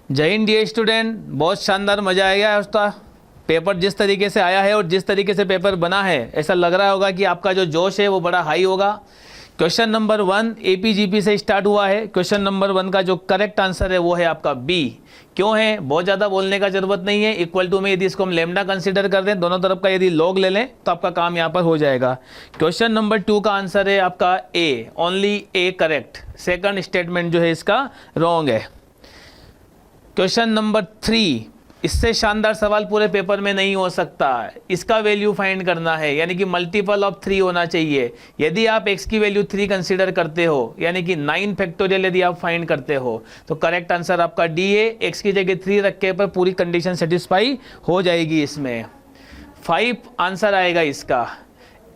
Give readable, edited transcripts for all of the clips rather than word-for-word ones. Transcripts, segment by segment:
जय Hind dear student, बहुत शानदार मज़ा आएगा उसका। पेपर जिस तरीके से आया है और जिस तरीके से पेपर बना है, ऐसा लग रहा होगा कि आपका जो जोश है वो बड़ा हाई होगा। क्वेश्चन नंबर 1 एपीजीपी से स्टार्ट हुआ है। क्वेश्चन नंबर 1 का जो करेक्ट आंसर है वो है आपका बी। क्यों है, बहुत ज़्यादा बोलने का जरूरत नहीं है। इक्वल टू में यदि इसको हम लेमडा कंसीडर कर दें, दोनों तरफ का यदि लॉग ले लें तो आपका काम यहाँ पर हो जाएगा। क्वेश्चन नंबर 2 का आंसर है आपका ए, only A correct. Second statement जो है इसका रॉन्ग है। क्वेश्चन नंबर 3, इससे शानदार सवाल पूरे पेपर में नहीं हो सकता। इसका वैल्यू फाइंड करना है, यानी कि मल्टीपल ऑफ 3 होना चाहिए। यदि आप x की वैल्यू 3 कंसीडर करते हो, यानी कि 9 फैक्टोरियल यदि आप फाइंड करते हो, तो करेक्ट आंसर आपका डी है। x की जगह 3 रखे पर पूरी कंडीशन सेटिस्फाई हो जाएगी। इसमें 5 आंसर आएगा इसका।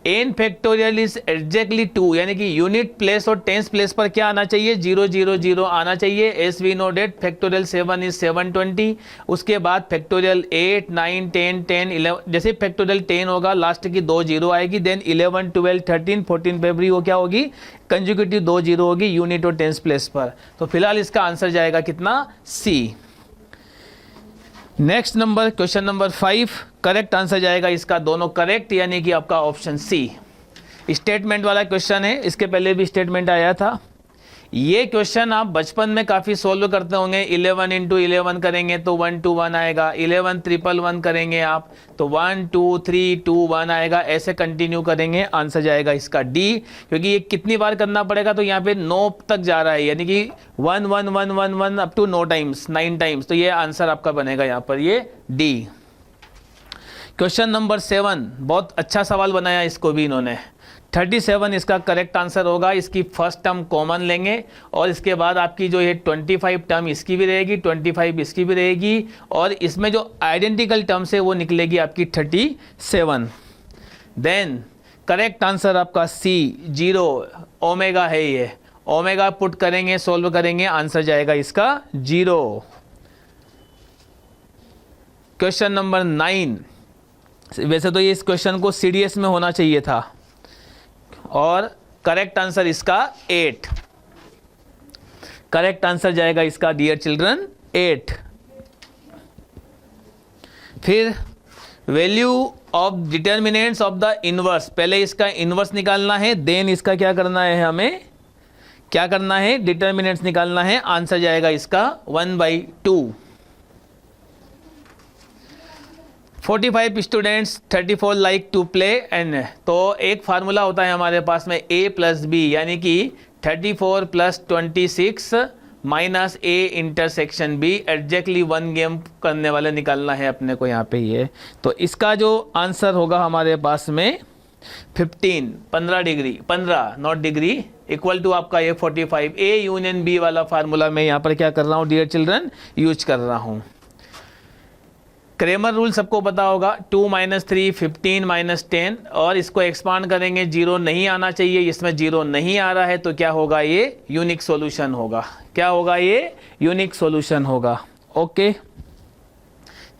n फैक्टोरियल इज एग्जैक्टली 2, यानी कि यूनिट प्लेस और टेंस प्लेस पर क्या आना चाहिए, 0 0 0 आना चाहिए। As we know that factorial 7 is 720। उसके बाद फैक्टोरियल 8 9 10 10 11, जैसे फैक्टोरियल 10 होगा लास्ट की 2 0 आएगी। देन 11 12 13 14 पे भी वो क्या होगी, कंजुगेटिव 2 0 होगी यूनिट और टेंस प्लेस पर। तो फिलहाल इसका आंसर जाएगा कितना, C. Next number question number 5, correct answer जाएगा इसका दोनों करेक्ट, यानी कि आपका ऑप्शन सी। स्टेटमेंट वाला क्वेश्चन है, इसके पहले भी स्टेटमेंट आया था। ये क्वेश्चन आप बचपन में काफ़ी सोल्व करते होंगे। 11 इंटू 11 करेंगे तो 1 2 1 आएगा। 11 ट्रिपल 1 करेंगे आप तो 1 2 3 2 1 आएगा। ऐसे कंटिन्यू करेंगे, आंसर जाएगा इसका डी। क्योंकि ये कितनी बार करना पड़ेगा, तो यहाँ पे 9 तक जा रहा है, यानी कि 1 1 1 1 1 अप टू 9 टाइम्स 9 टाइम्स। तो ये आंसर आपका बनेगा यहाँ पर, ये डी। क्वेश्चन नंबर 7, बहुत अच्छा सवाल बनाया इसको भी इन्होंने। 37 इसका करेक्ट आंसर होगा। इसकी फर्स्ट टर्म कॉमन लेंगे और इसके बाद आपकी जो ये 25 टर्म इसकी भी रहेगी, 25 इसकी भी रहेगी, और इसमें जो आइडेंटिकल टर्म्स है वो निकलेगी आपकी 37। देन करेक्ट आंसर आपका सी, 0 ओमेगा है। ये ओमेगा पुट करेंगे, सोल्व करेंगे, आंसर जाएगा इसका 0। क्वेश्चन नंबर 9, वैसे तो ये इस क्वेश्चन को सीडीएस में होना चाहिए था, और करेक्ट आंसर इसका 8। करेक्ट आंसर जाएगा इसका डियर चिल्ड्रन 8। फिर value of determinants of the inverse, पहले इसका इनवर्स निकालना है, देन इसका क्या करना है, हमें क्या करना है, डिटर्मिनेंट्स निकालना है। आंसर जाएगा इसका 1/2। 45 students 34 like to play and, तो एक फार्मूला होता है हमारे पास में a प्लस बी, यानी कि 34 plus 26 minus a intersection b। Exactly 1 game करने वाले निकालना है अपने को यहाँ पे ये। तो इसका जो आंसर होगा हमारे पास में 15 degree, 15 not degree, equal to आपका ये 45। a यूनियन b वाला फार्मूला मैं यहाँ पर क्या कर रहा हूँ डियर चिल्ड्रन, यूज कर रहा हूँ। क्रेमर रूल सबको पता होगा, 2 - 3 15 - 10, और इसको एक्सपांड करेंगे, 0 नहीं आना चाहिए। इसमें 0 नहीं आ रहा है तो क्या होगा, ये यूनिक सॉल्यूशन होगा। क्या होगा, ये यूनिक सॉल्यूशन होगा। ओके,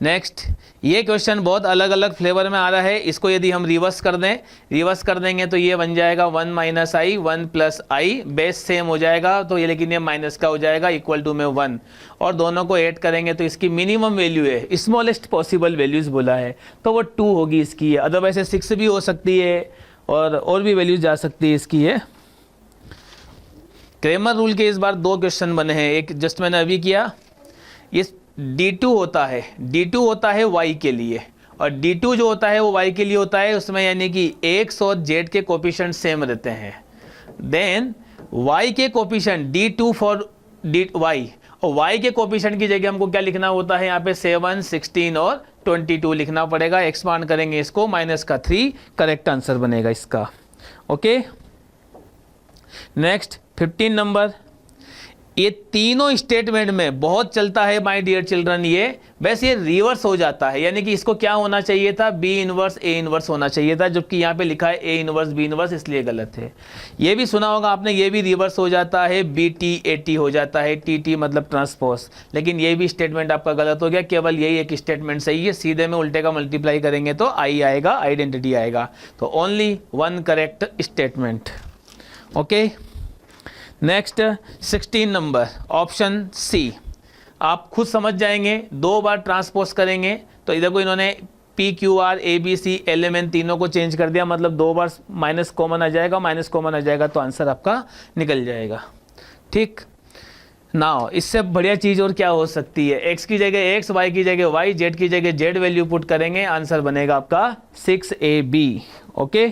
नेक्स्ट ये क्वेश्चन बहुत अलग अलग फ्लेवर में आ रहा है। इसको यदि हम रिवर्स कर दें, रिवर्स कर देंगे तो ये बन जाएगा 1 - i 1 + i, बेस सेम हो जाएगा तो ये, लेकिन ये माइनस का हो जाएगा, इक्वल टू में 1, और दोनों को ऐड करेंगे तो इसकी मिनिमम वैल्यू है, स्मॉलेस्ट पॉसिबल वैल्यूज बोला है, तो वो 2 होगी इसकी। अदरवाइज 6 भी हो सकती है और भी वैल्यूज जा सकती है इसकी है। क्रेमर रूल के इस बार 2 क्वेश्चन बने हैं, एक जस्ट मैंने अभी किया। ये D2 होता है, D2 होता है y के लिए, और D2 जो होता है वो y के लिए होता है। उसमें यानी कि x और z के कोफिशिएंट सेम रहते हैं। देन y के कोफिशिएंट D2 फॉर y, और y के कोफिशिएंट की जगह हमको क्या लिखना होता है, यहाँ पे 7 16 और 22 लिखना पड़ेगा। एक्सपांड करेंगे इसको, -3 करेक्ट आंसर बनेगा इसका। ओके, नेक्स्ट 15 नंबर, ये तीनों स्टेटमेंट में बहुत चलता है माय डियर चिल्ड्रन। ये बस ये रिवर्स हो जाता है, यानी कि इसको क्या होना चाहिए था, बी इनवर्स ए इनवर्स होना चाहिए था, जबकि यहाँ पे लिखा है ए इनवर्स बी इनवर्स, इसलिए गलत है। ये भी सुना होगा आपने, ये भी रिवर्स हो जाता है, बी टी ए टी हो जाता है, टी टी मतलब ट्रांसपोज, लेकिन ये भी स्टेटमेंट आपका गलत हो गया। केवल यही एक स्टेटमेंट सही है, सीधे में उल्टे का मल्टीप्लाई करेंगे तो आई आएगा, आइडेंटिटी आएगा। तो only 1 correct statement. Okay, next 16 number option C, आप खुद समझ जाएंगे, 2 बार ट्रांसपोज करेंगे तो इधर को इन्होंने P Q R A B C L M N तीनों को चेंज कर दिया, मतलब 2 बार माइनस कॉमन आ जाएगा, माइनस कॉमन आ जाएगा तो आंसर आपका निकल जाएगा। ठीक नाउ इससे बढ़िया चीज़ और क्या हो सकती है, x की जगह x, y की जगह y, z की जगह z वैल्यू पुट करेंगे, आंसर बनेगा आपका 6AB। Okay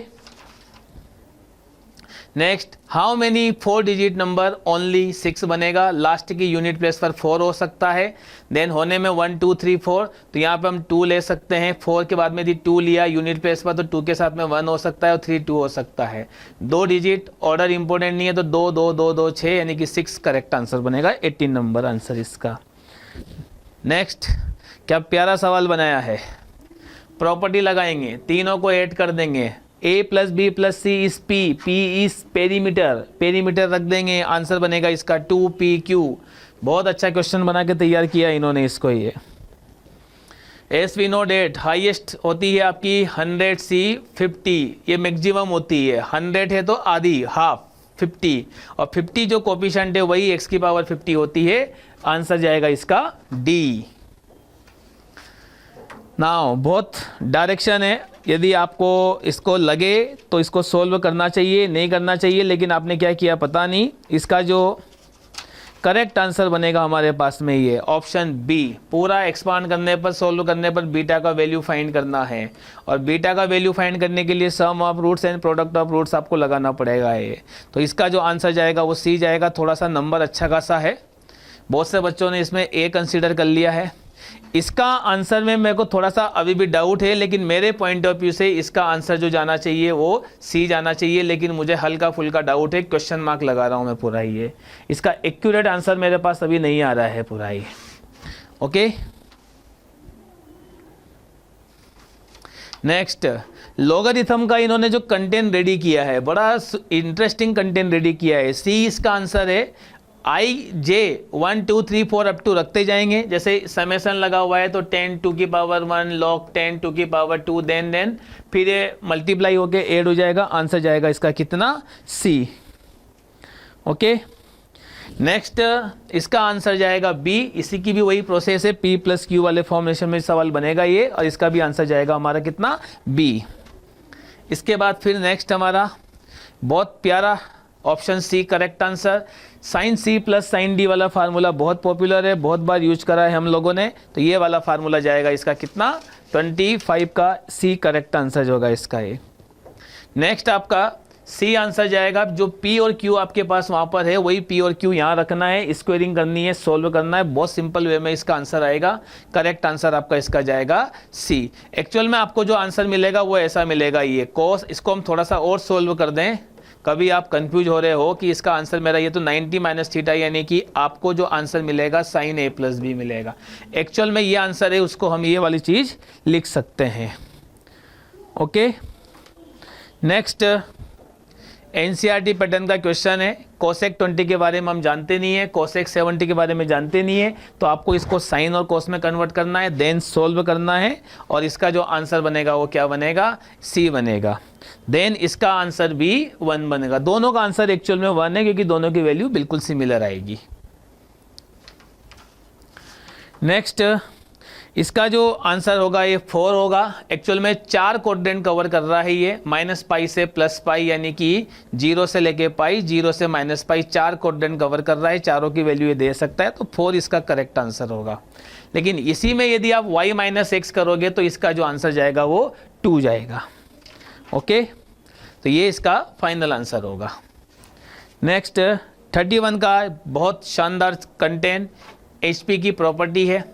next, how many 4 digit number only 6 बनेगा, लास्ट की यूनिट प्लेस पर 4 हो सकता है, देन होने में 1 2 3 4, तो यहाँ पे हम 2 ले सकते हैं, 4 के बाद में यदि 2 लिया यूनिट प्लेस पर तो 2 के साथ में 1 हो सकता है और 3 2 हो सकता है। 2 डिजिट ऑर्डर इंपॉर्टेंट नहीं है तो 2 2 2 2 6 यानी कि 6 करेक्ट आंसर बनेगा, 18 नंबर आंसर इसका। नेक्स्ट, क्या प्यारा सवाल बनाया है, प्रॉपर्टी लगाएंगे, तीनों को ऐड कर देंगे, a plus B plus C is p, p is perimeter, perimeter रख देंगे, आंसर बनेगा इसका 2pq। बहुत अच्छा क्वेश्चन बना के तैयार किया इन्होंने इसको। ये as we know that highest होती है आपकी 100C50, ये मैक्सिमम होती है, 100 है तो आधी हाफ 50, और 50 जो कोफिशिएंट है वही x की पावर 50 होती है, आंसर जाएगा इसका D। नाउ बहुत डायरेक्शन है, यदि आपको इसको लगे तो इसको सोल्व करना चाहिए, नहीं करना चाहिए, लेकिन आपने क्या किया पता नहीं। इसका जो करेक्ट आंसर बनेगा हमारे पास में ये ऑप्शन बी, पूरा एक्सपांड करने पर, सोल्व करने पर बीटा का वैल्यू फाइंड करना है, और बीटा का वैल्यू फाइंड करने के लिए sum of roots and product of roots आपको लगाना पड़ेगा ये। तो इसका जो आंसर जाएगा वो सी जाएगा। थोड़ा सा नंबर अच्छा खासा है, बहुत से बच्चों ने इसमें ए कंसीडर कर लिया है। इसका आंसर में मेरे को थोड़ा सा अभी भी डाउट है, लेकिन मेरे पॉइंट ऑफ व्यू से इसका आंसर जो जाना चाहिए वो सी जाना चाहिए, लेकिन मुझे हल्का फुल्का डाउट है, क्वेश्चन मार्क लगा रहा हूँ मैं पूरा ही। ये इसका एक्यूरेट आंसर मेरे पास अभी नहीं आ रहा है पूरा ही। ओके नेक्स्ट, लॉगरिथम का इन्होंने जो कंटेंट रेडी किया है, बड़ा इंटरेस्टिंग कंटेंट रेडी किया है। सी इसका आंसर है, आई जे 1 2 3 4 अप टू रखते जाएंगे, जैसे समेसन लगा हुआ है तो 10 टू की पावर 1 लॉग 10 टू की पावर 2, देन फिर ये मल्टीप्लाई होके ऐड हो जाएगा, आंसर जाएगा इसका कितना, सी। ओके नेक्स्ट, इसका आंसर जाएगा बी, इसी की भी वही प्रोसेस है, पी प्लस क्यू वाले फॉर्मेशन में सवाल बनेगा ये, और इसका भी आंसर जाएगा हमारा कितना, बी। इसके बाद फिर नेक्स्ट हमारा बहुत प्यारा option C correct answer, sine C plus sine D वाला फार्मूला बहुत पॉपुलर है, बहुत बार यूज करा है हम लोगों ने, तो ये वाला फार्मूला जाएगा इसका कितना, 25 का सी करेक्ट आंसर होगा इसका ये। नेक्स्ट आपका सी आंसर जाएगा, जो पी और क्यू आपके पास वहाँ पर है वही पी और क्यू यहाँ रखना है, स्क्वेयरिंग करनी है, सोल्व करना है, बहुत सिंपल वे में इसका आंसर आएगा। करेक्ट आंसर आपका इसका जाएगा सी। एक्चुअल में आपको जो आंसर मिलेगा वो ऐसा मिलेगा, ये कोस, इसको हम थोड़ा सा और सोल्व कर दें, कभी आप कंफ्यूज हो रहे हो कि इसका आंसर मेरा ये तो 90 माइनस थीटा, यानी कि आपको जो आंसर मिलेगा साइन ए प्लस बी मिलेगा। एक्चुअल में ये आंसर है, उसको हम ये वाली चीज़ लिख सकते हैं। ओके नेक्स्ट, एनसीईआरटी पैटर्न का क्वेश्चन है, कोसेक 20 के बारे में हम जानते नहीं है, कोसेक 70 के बारे में जानते नहीं है, तो आपको इसको साइन और कोस में कन्वर्ट करना है, देन सोल्व करना है, और इसका जो आंसर बनेगा वो क्या बनेगा, सी बनेगा। देन इसका आंसर भी 1 बनेगा। दोनों का आंसर एक्चुअल में 1 है, क्योंकि दोनों की वैल्यू बिल्कुल सिमिलर आएगी। नेक्स्ट, इसका जो आंसर होगा ये 4 होगा। एक्चुअल में 4 कोऑर्डिनेट कवर कर रहा है ये, -π से +π, यानी कि 0 से लेके पाई, 0 से -π, 4 कोऑर्डिनेट कवर कर रहा है, चारों की वैल्यू ये दे सकता है, तो 4 इसका करेक्ट आंसर होगा। लेकिन इसी में यदि आप y - x करोगे तो इसका जो आंसर जाएगा वो 2 जाएगा। ओके तो ये इसका फाइनल आंसर होगा। नेक्स्ट 31 का बहुत शानदार कंटेंट, HP की प्रॉपर्टी है,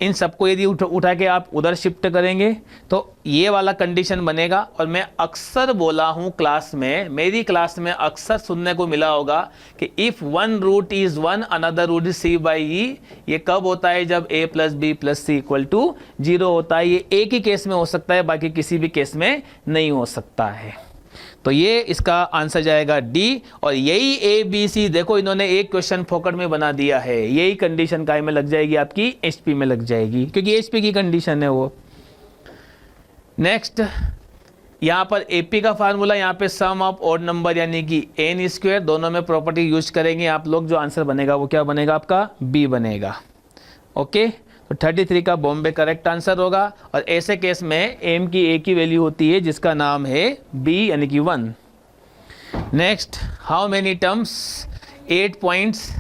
इन सबको यदि उठा के आप उधर शिफ्ट करेंगे तो ये वाला कंडीशन बनेगा। और मैं अक्सर बोला हूँ क्लास में, मेरी क्लास में अक्सर सुनने को मिला होगा कि if one root is 1 another root is c/e, ये कब होता है, जब a + b + c = 0 होता है। ये एक ही केस में हो सकता है, बाकी किसी भी केस में नहीं हो सकता है। तो ये इसका आंसर जाएगा डी। और यही ए बी सी देखो इन्होंने एक क्वेश्चन फोकट में बना दिया है, यही कंडीशन काय में लग जाएगी, आपकी एचपी में लग जाएगी, क्योंकि एचपी की कंडीशन है वो। नेक्स्ट यहाँ पर एपी का फार्मूला, यहाँ पे सम ऑफ ऑड नंबर यानी कि n², दोनों में प्रॉपर्टी यूज करेंगे आप लोग, जो आंसर बनेगा वो क्या बनेगा, आपका बी बनेगा। ओके, तो 33 का बॉम्बे करेक्ट आंसर होगा। और ऐसे केस में एम की एक ही वैल्यू होती है जिसका नाम है बी यानी कि 1। Next, how many terms, 8 points,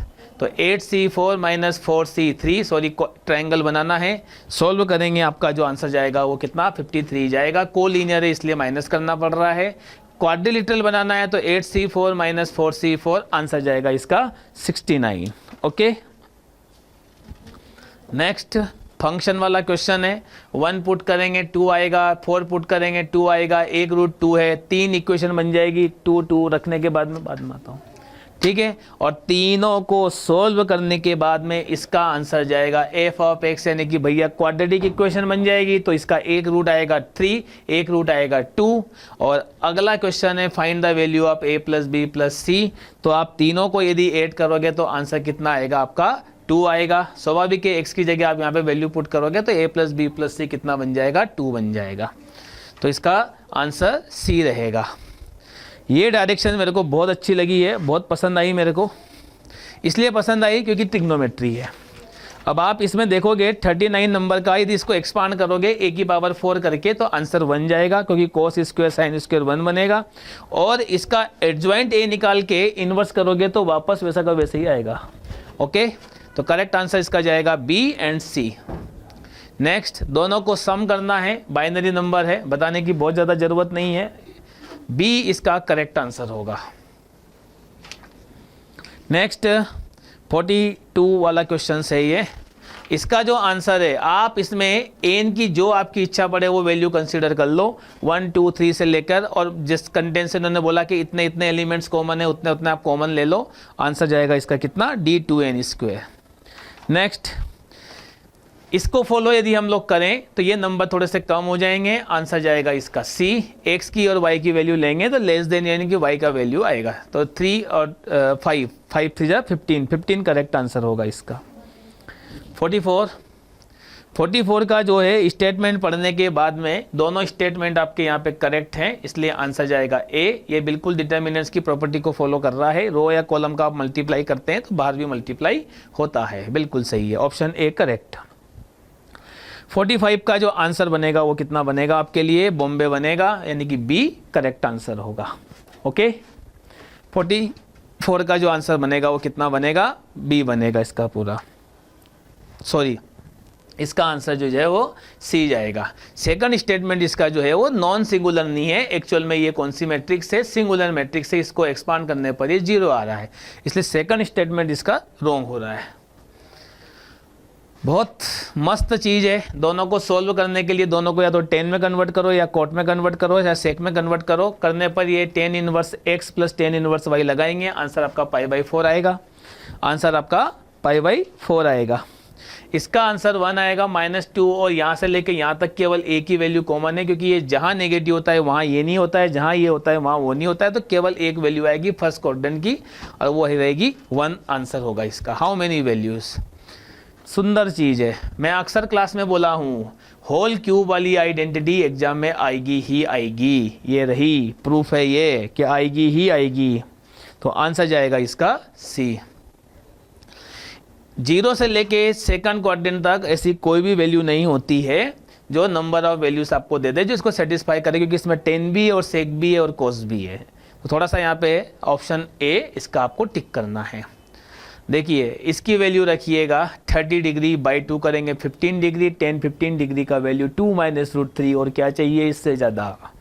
तो 8C4 minus 4C3, sorry triangle बनाना है, सॉल्व करेंगे, आपका जो आंसर जाएगा वो कितना 53 जाएगा। कोलिनियर है इसलिए माइनस करना पड़ रहा है। क्वाड्रिलेटरल बनाना है तो 8C4 माइनस 4C4, आंसर जाएगा इसका 69। ओके, नेक्स्ट फंक्शन वाला क्वेश्चन है। 1 पुट करेंगे 2 आएगा, 4 पुट करेंगे 2 आएगा, एक रूट 2 है, 3 इक्वेशन बन जाएगी। 2 2 रखने के बाद में आता हूँ, ठीक है। और तीनों को सोल्व करने के बाद में इसका आंसर जाएगा एफ ऑफ एक्स, यानी कि भैया क्वाड्रेटिक इक्वेशन बन जाएगी। तो इसका एक रूट आएगा 3, एक रूट आएगा 2। और अगला क्वेश्चन है find the value of a plus B plus C. तो आप तीनों को यदि ऐड करोगे तो आंसर कितना आएगा आपका 2 आएगा। स्वाभाविक है x की जगह आप यहाँ पे वैल्यू पुट करोगे तो a प्लस बी प्लस सी कितना बन जाएगा 2 बन जाएगा। तो इसका आंसर C रहेगा। ये डायरेक्शन मेरे को बहुत अच्छी लगी है, बहुत पसंद आई मेरे को। इसलिए पसंद आई क्योंकि ट्रिग्नोमेट्री है। अब आप इसमें देखोगे 39 नंबर का यदि इसको एक्सपांड करोगे a की पावर 4 करके तो आंसर 1 जाएगा, क्योंकि cos स्क्वायर sin स्क्वायर 1 बनेगा। और इसका एडजॉइंट a निकाल के इन्वर्स करोगे तो वापस वैसा का वैसे ही आएगा। ओके, तो करेक्ट आंसर इसका जाएगा B एंड C। नेक्स्ट, दोनों को सम करना है, बाइनरी नंबर है, बताने की बहुत ज़्यादा ज़रूरत नहीं है। B इसका करेक्ट आंसर होगा। नेक्स्ट 42 वाला क्वेश्चन है ये। इसका जो आंसर है, आप इसमें n की जो आपकी इच्छा पड़े वो वैल्यू कंसीडर कर लो, 1 2 3 से लेकर, और जिस कंटेंट से उन्होंने बोला कि इतने इतने एलिमेंट्स कॉमन है उतने उतने आप कॉमन ले लो। आंसर जाएगा इसका कितना D2n स्क्वायर। नेक्स्ट, इसको फॉलो यदि हम लोग करें तो ये नंबर थोड़े से कम हो जाएंगे। आंसर जाएगा इसका C। x की और y की वैल्यू लेंगे तो लेस देन यानी कि y का वैल्यू आएगा। तो 3 और 5 5 3 जा 15 करेक्ट आंसर होगा इसका। 44 का जो है स्टेटमेंट पढ़ने के बाद में दोनों स्टेटमेंट आपके यहाँ पे करेक्ट हैं, इसलिए आंसर जाएगा A। ये बिल्कुल डिटर्मिनेंट्स की प्रॉपर्टी को फॉलो कर रहा है। रो या कॉलम का आप मल्टीप्लाई करते हैं तो बाहर भी मल्टीप्लाई होता है, बिल्कुल सही है, ऑप्शन A करेक्ट। 45 का जो आंसर बनेगा वो कितना बनेगा आपके लिए, बॉम्बे बनेगा, यानी कि B करेक्ट आंसर होगा। ओके, 44 का जो आंसर बनेगा वो कितना बनेगा, B बनेगा इसका पूरा, सॉरी इसका आंसर जो है वो C जाएगा। सेकंड स्टेटमेंट इसका जो है वो नॉन सिंगुलर नहीं है, एक्चुअल में ये कौन सी मैट्रिक्स है, सिंगुलर मैट्रिक्स है, इसको एक्सपांड करने पर ये 0 आ रहा है, इसलिए सेकंड स्टेटमेंट इसका रॉन्ग हो रहा है। बहुत मस्त चीज़ है। दोनों को सोल्व करने के लिए दोनों को या तो 10 में कन्वर्ट करो या कोट में कन्वर्ट करो या सेक में कन्वर्ट करो। करने पर ये 10 inverse x plus 10 inverse y लगाएंगे, आंसर आपका π/4 आएगा। आंसर आपका π/4 आएगा। इसका आंसर 1 आएगा -2, और यहाँ से लेके यहाँ तक केवल a की वैल्यू कॉमन है, क्योंकि ये जहाँ नेगेटिव होता है वहाँ ये नहीं होता है, जहाँ ये होता है वहाँ वो नहीं होता है, तो केवल एक वैल्यू आएगी फर्स्ट क्वाड्रेंट की, और वो रहेगी 1। आंसर होगा इसका। हाउ मेनी वैल्यूज, सुंदर चीज़ है। मैं अक्सर क्लास में बोला हूँ, होल क्यूब वाली आइडेंटिटी एग्जाम में आएगी ही आएगी, ये रही प्रूफ है ये कि आएगी ही आएगी। तो आंसर जाएगा इसका C। 0 से लेके सेकंड क्वाड्रेंट तक ऐसी कोई भी वैल्यू नहीं होती है जो नंबर ऑफ वैल्यूज आपको दे दे जो इसको सेटिस्फाई करे, क्योंकि इसमें 10 भी है और सेक भी है और कोस भी है। तो थोड़ा सा यहाँ पे ऑप्शन A इसका आपको टिक करना है। देखिए इसकी वैल्यू रखिएगा 30 डिग्री बाई 2 करेंगे 15 डिग्री, 10-15 डिग्री का वैल्यू 2 माइनस रूट 3, और क्या चाहिए इससे ज़्यादा।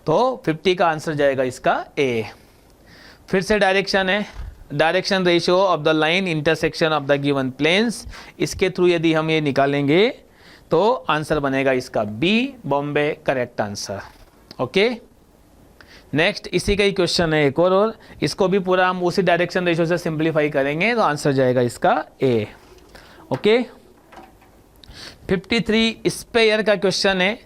तो 50 का आंसर जाएगा इसका A। फिर से डायरेक्शन है, direction ratio of the line intersection of the given planes, इसके थ्रू यदि हम ये निकालेंगे तो आंसर बनेगा इसका B, बॉम्बे करेक्ट आंसर। ओके, नेक्स्ट इसी का ही क्वेश्चन है एक और इसको भी पूरा हम उसी डायरेक्शन रेशियो से सिंप्लीफाई करेंगे तो आंसर जाएगा इसका A। ओके, 53 स्पेयर का क्वेश्चन है।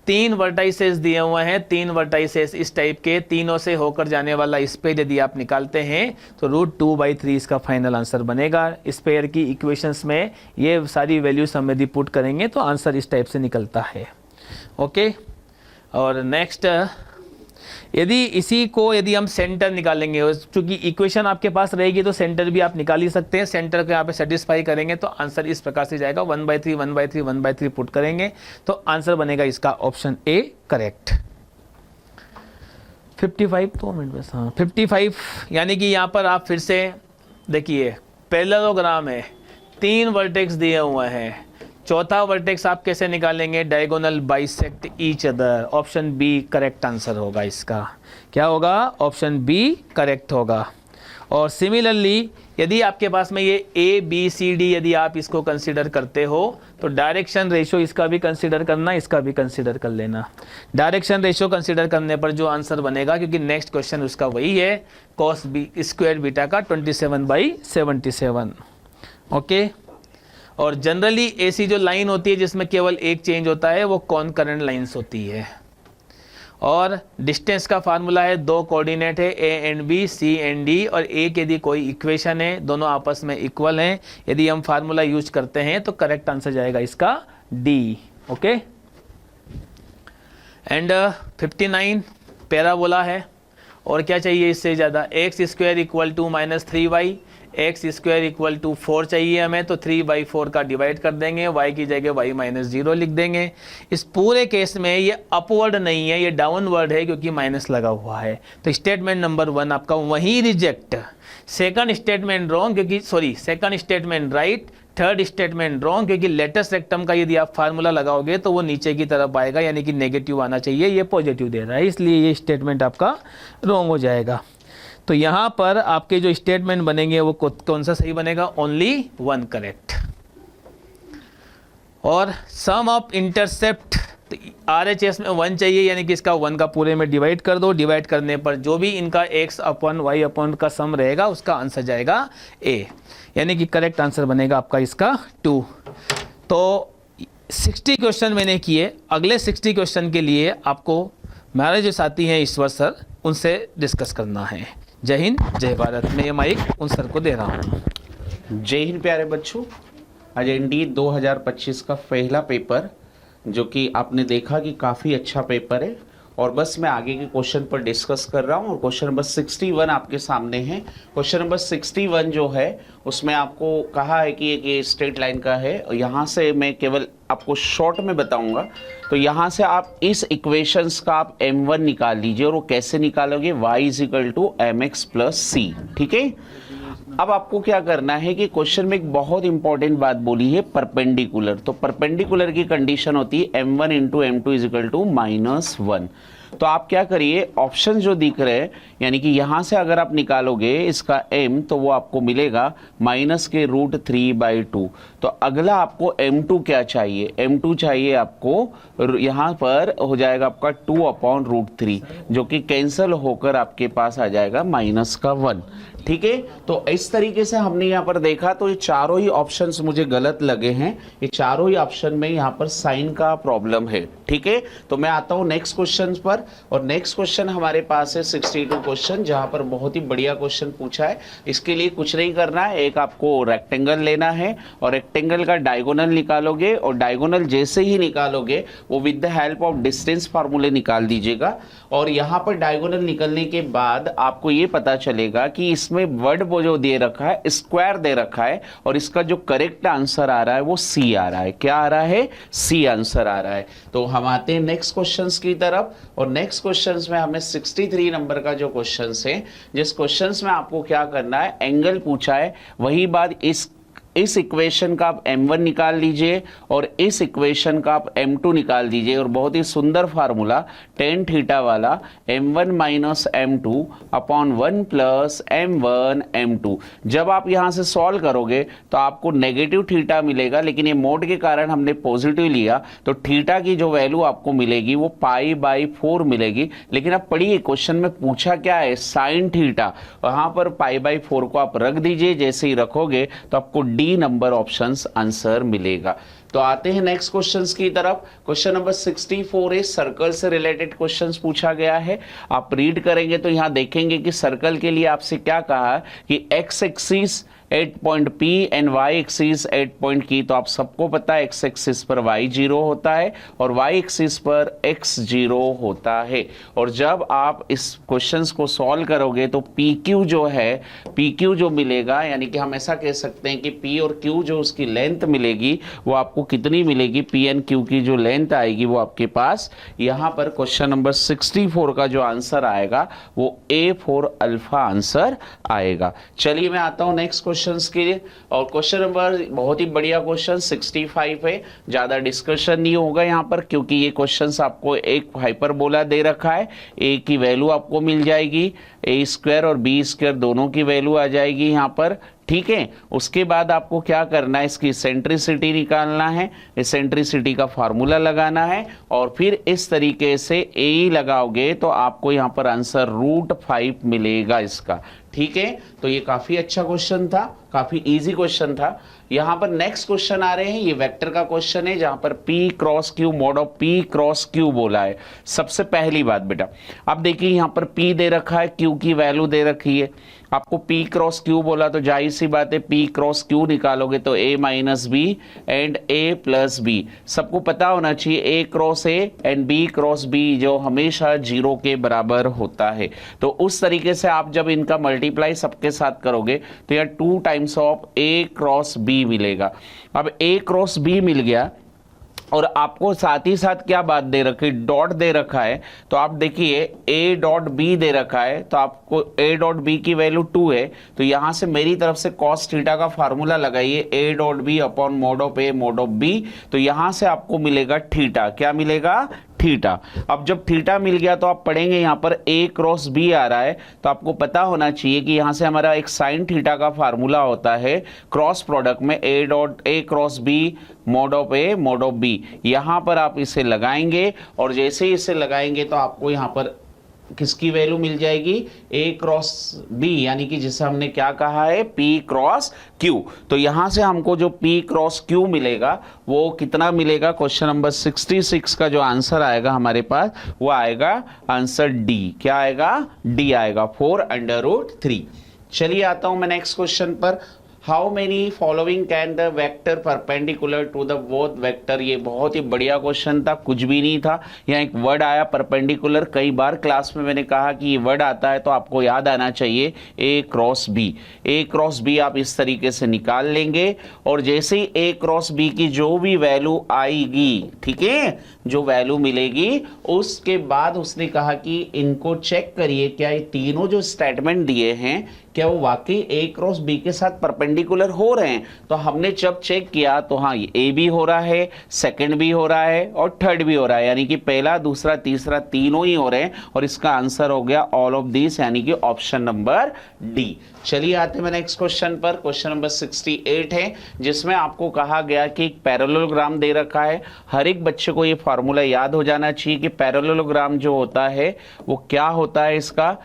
3 वर्टाइसेस दिए हुए हैं, 3 वर्टाइसेस इस टाइप के, तीनों से होकर जाने वाला स्पेयर यदि आप निकालते हैं तो √2/3 इसका फाइनल आंसर बनेगा। स्पेयर की इक्वेशंस में ये सारी वैल्यूज हम यदि पुट करेंगे तो आंसर इस टाइप से निकलता है। ओके, और नेक्स्ट यदि इसी को यदि हम सेंटर निकालेंगे, चूंकि इक्वेशन आपके पास रहेगी तो सेंटर भी आप निकाल ही सकते हैं। सेंटर को यहाँ पे सेटिस्फाई करेंगे तो आंसर इस प्रकार से जाएगा, 1/3 1/3 1/3 पुट करेंगे तो आंसर बनेगा इसका ऑप्शन ए करेक्ट। 55 2 मिनट बस, हाँ 55, यानी कि यहाँ पर आप फिर से देखिए पैरेललोग्राम है, 3 वर्टेक्स दिए हुए हैं, चौथा वर्टेक्स आप कैसे निकालेंगे, diagonal bisect each other, option B correct answer होगा इसका। क्या होगा, ऑप्शन बी करेक्ट होगा। और सिमिलरली यदि आपके पास में ये ए बी सी डी यदि आप इसको कंसीडर करते हो तो डायरेक्शन रेशो इसका भी कंसीडर करना, इसका भी कंसीडर कर लेना। डायरेक्शन रेशो कंसीडर करने पर जो आंसर बनेगा, क्योंकि नेक्स्ट क्वेश्चन उसका वही है, कॉस बी स्क्वायर बीटा का 27/77। ओके। और जनरली ऐसी जो लाइन होती है जिसमें केवल एक चेंज होता है वो कॉनकरेंट लाइंस होती है। और डिस्टेंस का फार्मूला है, 2 कोऑर्डिनेट है A and B, C and D, और ए की यदि कोई इक्वेशन है दोनों आपस में इक्वल हैं, यदि हम फार्मूला यूज करते हैं तो करेक्ट आंसर जाएगा इसका डी। ओके। एंड 59 पैराबोला है, और क्या चाहिए इससे ज़्यादा, X square equal to -3y, X square equal to 4 चाहिए हमें, तो 3/4 का डिवाइड कर देंगे, y की जगह y-0 लिख देंगे। इस पूरे केस में ये अपवर्ड नहीं है, ये डाउनवर्ड है क्योंकि माइनस लगा हुआ है, तो स्टेटमेंट नंबर 1 आपका वहीं रिजेक्ट। सेकंड स्टेटमेंट रॉन्ग, क्योंकि second statement right, third statement wrong, क्योंकि लेटेस्ट रेक्टम का यदि आप फार्मूला लगाओगे तो वो नीचे की तरफ आएगा, यानी कि नेगेटिव आना चाहिए, ये पॉजिटिव दे रहा है, इसलिए ये स्टेटमेंट आपका रॉन्ग हो जाएगा। तो यहाँ पर आपके जो स्टेटमेंट बनेंगे वो कौन सा सही बनेगा, ओनली 1 करेक्ट। और सम ऑफ इंटरसेप्ट, RHS में 1 चाहिए, यानी कि इसका 1 का पूरे में डिवाइड कर दो, डिवाइड करने पर जो भी इनका x/y का सम रहेगा उसका आंसर जाएगा A, यानी कि करेक्ट आंसर बनेगा आपका इसका 2। तो 60 क्वेश्चन मैंने किए, अगले 60 क्वेश्चन के लिए आपको हमारे जो साथी हैं ईश्वर सर, उनसे डिस्कस करना है। जय हिंद, जय भारत। मैं ये माइक उन सर को दे रहा हूँ। जय हिंद प्यारे बच्चों। आज एनडीए 2025 का पहला पेपर, जो कि आपने देखा कि काफ़ी अच्छा पेपर है, और बस मैं आगे के क्वेश्चन पर डिस्कस कर रहा हूँ। और क्वेश्चन नंबर 61 आपके सामने है। क्वेश्चन नंबर 61 जो है उसमें आपको कहा है कि ये स्ट्रेट लाइन का है, और यहाँ से मैं केवल आपको शॉर्ट में बताऊंगा। तो यहाँ से आप इस इक्वेशंस का आप m1 निकाल लीजिए, और वो कैसे निकालोगे, y = mx + c। ठीक है। अब आपको क्या करना है कि क्वेश्चन में एक बहुत इंपॉर्टेंट बात बोली है, परपेंडिकुलर। तो परपेंडिकुलर की कंडीशन होती है m1 × m2 = -1। तो आप क्या करिए, ऑप्शन जो दिख रहे हैं, यानी कि यहां से अगर आप निकालोगे इसका m, तो वो आपको मिलेगा -√3/2। तो अगला आपको m2 क्या चाहिए, m2 चाहिए आपको, यहां पर हो जाएगा आपका 2/√3, जो कि कैंसल होकर आपके पास आ जाएगा -1। ठीक है। तो इस तरीके से हमने यहाँ पर देखा, तो ये चारों ही ऑप्शंस मुझे गलत लगे हैं। ये चारों ही ऑप्शन में यहाँ पर साइन का प्रॉब्लम है। ठीक है। तो मैं आता हूँ नेक्स्ट क्वेश्चन पर, और नेक्स्ट क्वेश्चन हमारे पास है 62 क्वेश्चन, जहाँ पर बहुत ही बढ़िया क्वेश्चन पूछा है। इसके लिए कुछ नहीं करना है, एक आपको रेक्टेंगल लेना है, और रेक्टेंगल का डायगोनल निकालोगे, और डायगोनल जैसे ही निकालोगे वो with the help of distance फार्मूले निकाल दीजिएगा। और यहाँ पर डायगोनल निकलने के बाद आपको ये पता चलेगा कि इसमें वर्ड वो जो दे रखा है, स्क्वायर दे रखा है, और इसका जो करेक्ट आंसर आ रहा है वो सी आ रहा है। क्या आ रहा है, सी आंसर आ रहा है। तो हम आते हैं नेक्स्ट क्वेश्चंस की तरफ, और नेक्स्ट क्वेश्चंस में हमें 63 नंबर का जो क्वेश्चंस है, जिस क्वेश्चंस में आपको क्या करना है, एंगल पूछा है, वही बात इस इक्वेशन का आप m1 निकाल लीजिए, और इस इक्वेशन का आप m2 निकाल दीजिए, और बहुत ही सुंदर फार्मूला tan थीटा वाला m1 - m2 / 1 + m1 m2। जब आप यहां से सॉल्व करोगे तो आपको नेगेटिव थीटा मिलेगा, लेकिन ये मोड के कारण हमने पॉजिटिव लिया, तो थीटा की जो वैल्यू आपको मिलेगी वो π/4 मिलेगी। लेकिन अब पढ़िए, क्वेश्चन में पूछा क्या है, साइन थीटा, वहां पर π/4 को आप रख दीजिए। जैसे ही रखोगे तो आपको डी नंबर ऑप्शंस आंसर मिलेगा। तो आते हैं नेक्स्ट क्वेश्चंस की तरफ। क्वेश्चन नंबर 64 है, सर्कल से रिलेटेड क्वेश्चंस पूछा गया है। आप रीड करेंगे तो यहां देखेंगे कि सर्कल के लिए आपसे क्या कहा कि x axis 8 point P and y axis 8 point की। तो आप सबको पता है x एक्सिस पर y 0 होता है और y एक्सिस पर x 0 होता है। और जब आप इस क्वेश्चंस को सॉल्व करोगे तो PQ जो है, PQ जो मिलेगा, यानी कि हम ऐसा कह सकते हैं कि P और Q जो उसकी लेंथ मिलेगी वो आपको कितनी मिलेगी, P एंड Q की जो लेंथ आएगी वो आपके पास यहाँ पर क्वेश्चन नंबर 64 का जो आंसर आएगा वो A फॉर अल्फा आंसर आएगा। चलिए मैं आता हूँ नेक्स्ट क्वेश्चन के लिए। और क्वेश्चन नंबर बहुत ही बढ़िया क्वेश्चन 65 है, ज्यादा डिस्कशन नहीं होगा यहाँ पर क्योंकि ये क्वेश्चंस आपको एक हाइपरबोला दे रखा है, ए की वैल्यू आपको मिल जाएगी, ए स्क्वायर और बी स्क्वायर दोनों की वैल्यू आ जाएगी यहाँ पर, ठीक है। उसके बाद आपको क्या करना है, इसकी सेंट्रिसिटी निकालना है, सेंट्रिसिटी का फार्मूला लगाना है और फिर इस तरीके से ए लगाओगे तो आपको यहाँ पर आंसर √5 मिलेगा इसका, ठीक है। तो ये काफी अच्छा क्वेश्चन था, काफी इजी क्वेश्चन था। यहाँ पर नेक्स्ट क्वेश्चन आ रहे हैं, ये वेक्टर का क्वेश्चन है जहां पर P cross Q mod of P cross Q बोला है। सबसे पहली बात बेटा, अब देखिए यहाँ पर P दे रखा है, Q की वैल्यू दे रखी है, आपको P क्रॉस Q बोला तो जाहिर सी बात है P क्रॉस Q निकालोगे तो A minus B and A plus B. सबको पता होना चाहिए A क्रॉस A एंड B क्रॉस B जो हमेशा 0 के बराबर होता है। तो उस तरीके से आप जब इनका मल्टीप्लाई सबके साथ करोगे तो यह 2 times of A cross B मिलेगा। अब A क्रॉस B मिल गया और आपको साथ ही साथ क्या बात दे रखी, डॉट दे रखा है। तो आप देखिए A डॉट B दे रखा है तो आपको A डॉट B की वैल्यू 2 है, तो यहां से मेरी तरफ से cos थीटा का फार्मूला लगाइए, A dot B upon mode of A mode of B। तो यहां से आपको मिलेगा थीटा, क्या मिलेगा, थीटा। अब जब थीटा मिल गया तो आप पढ़ेंगे यहाँ पर A क्रॉस B आ रहा है, तो आपको पता होना चाहिए कि यहाँ से हमारा एक साइन थीटा का फार्मूला होता है क्रॉस प्रोडक्ट में A cross B mode of A mode of B। यहाँ पर आप इसे लगाएंगे और जैसे ही इसे लगाएंगे तो आपको यहाँ पर किसकी वैल्यू मिल जाएगी, A क्रॉस B, यानी कि जिसे हमने क्या कहा है P क्रॉस Q। तो यहां से हमको जो P क्रॉस Q मिलेगा वो कितना मिलेगा, क्वेश्चन नंबर 66 का जो आंसर आएगा हमारे पास वो आएगा आंसर D। क्या आएगा, D आएगा 4√3। चलिए आता हूं मैं नेक्स्ट क्वेश्चन पर। How many following can the vector perpendicular to the both vector. ये बहुत ही बढ़िया क्वेश्चन था, कुछ भी नहीं था। यहाँ एक वर्ड आया परपेंडिकुलर, कई बार क्लास में मैंने कहा कि ये वर्ड आता है तो आपको याद आना चाहिए A cross B। A cross B आप इस तरीके से निकाल लेंगे और जैसे ही A क्रॉस B की जो भी वैल्यू आएगी, ठीक है, जो वैल्यू मिलेगी उसके बाद उसने कहा कि इनको चेक करिए क्या ये तीनों जो स्टेटमेंट दिए हैं क्या वो वाकई A क्रॉस B के साथ परपेंडिकुलर हो रहे हैं। तो हमने जब चेक किया तो हाँ, ये A भी हो रहा है, सेकंड भी हो रहा है और थर्ड भी हो रहा है, यानी कि पहला दूसरा तीसरा तीनों ही हो रहे हैं और इसका आंसर हो गया ऑल ऑफ दिस, यानी कि ऑप्शन नंबर D। चलिए आते हैं नेक्स्ट क्वेश्चन पर। क्वेश्चन नंबर 68 है जिसमें आपको कहा गया कि एक पैरेललोग्राम दे रखा है। हर एक बच्चे को ये फॉर्मूला याद हो जाना चाहिए कि पैरेललोग्राम जो होता है वो क्या होता है, इसका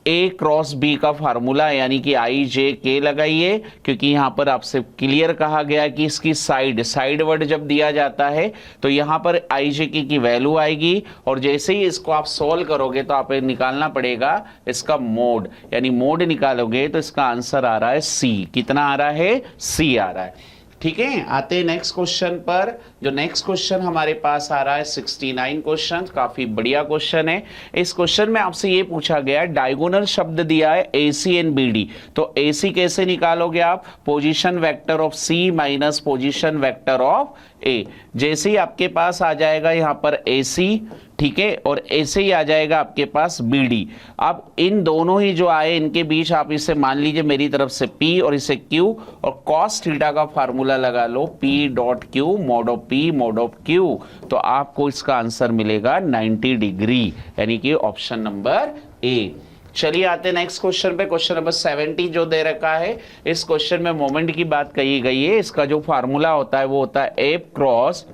A क्रॉस B का फार्मूला, यानी कि IJK लगाइए, क्योंकि यहां पर आपसे क्लियर कहा गया कि इसकी साइड वर्ड जब दिया जाता है तो यहां पर IJK की वैल्यू आएगी और जैसे ही इसको आप सॉल्व करोगे तो आप निकालना पड़ेगा इसका मोड, यानी मोड निकालोगे तो इसका आंसर आ रहा है C। कितना आ रहा है, C आ रहा है, ठीक है। आते हैं नेक्स्ट क्वेश्चन पर। जो नेक्स्ट क्वेश्चन हमारे पास आ रहा है 69 क्वेश्चन, काफी बढ़िया क्वेश्चन है। इस क्वेश्चन में आपसे ये पूछा गया है, डायगोनल शब्द दिया है AC एंड BD, तो AC कैसे निकालोगे आप, position vector of C minus position vector of A। जैसे ही आपके पास आ जाएगा यहाँ पर AC, ठीक है, और ऐसे ही आ जाएगा आपके पास BD। अब इन दोनों ही जो आए इनके बीच आप इसे मान लीजिए मेरी तरफ से P और इसे Q और cos थीटा का फार्मूला लगा लो, P dot Q mode of P mode of Q। तो आपको इसका आंसर मिलेगा 90 डिग्री, यानी कि ऑप्शन नंबर A। चलिए आते हैं नेक्स्ट क्वेश्चन पे। क्वेश्चन नंबर 70 जो दे रखा है, इस क्वेश्चन में मोमेंट की बात कही गई है। इसका जो फार्मूला होता है वो होता है F क्रॉस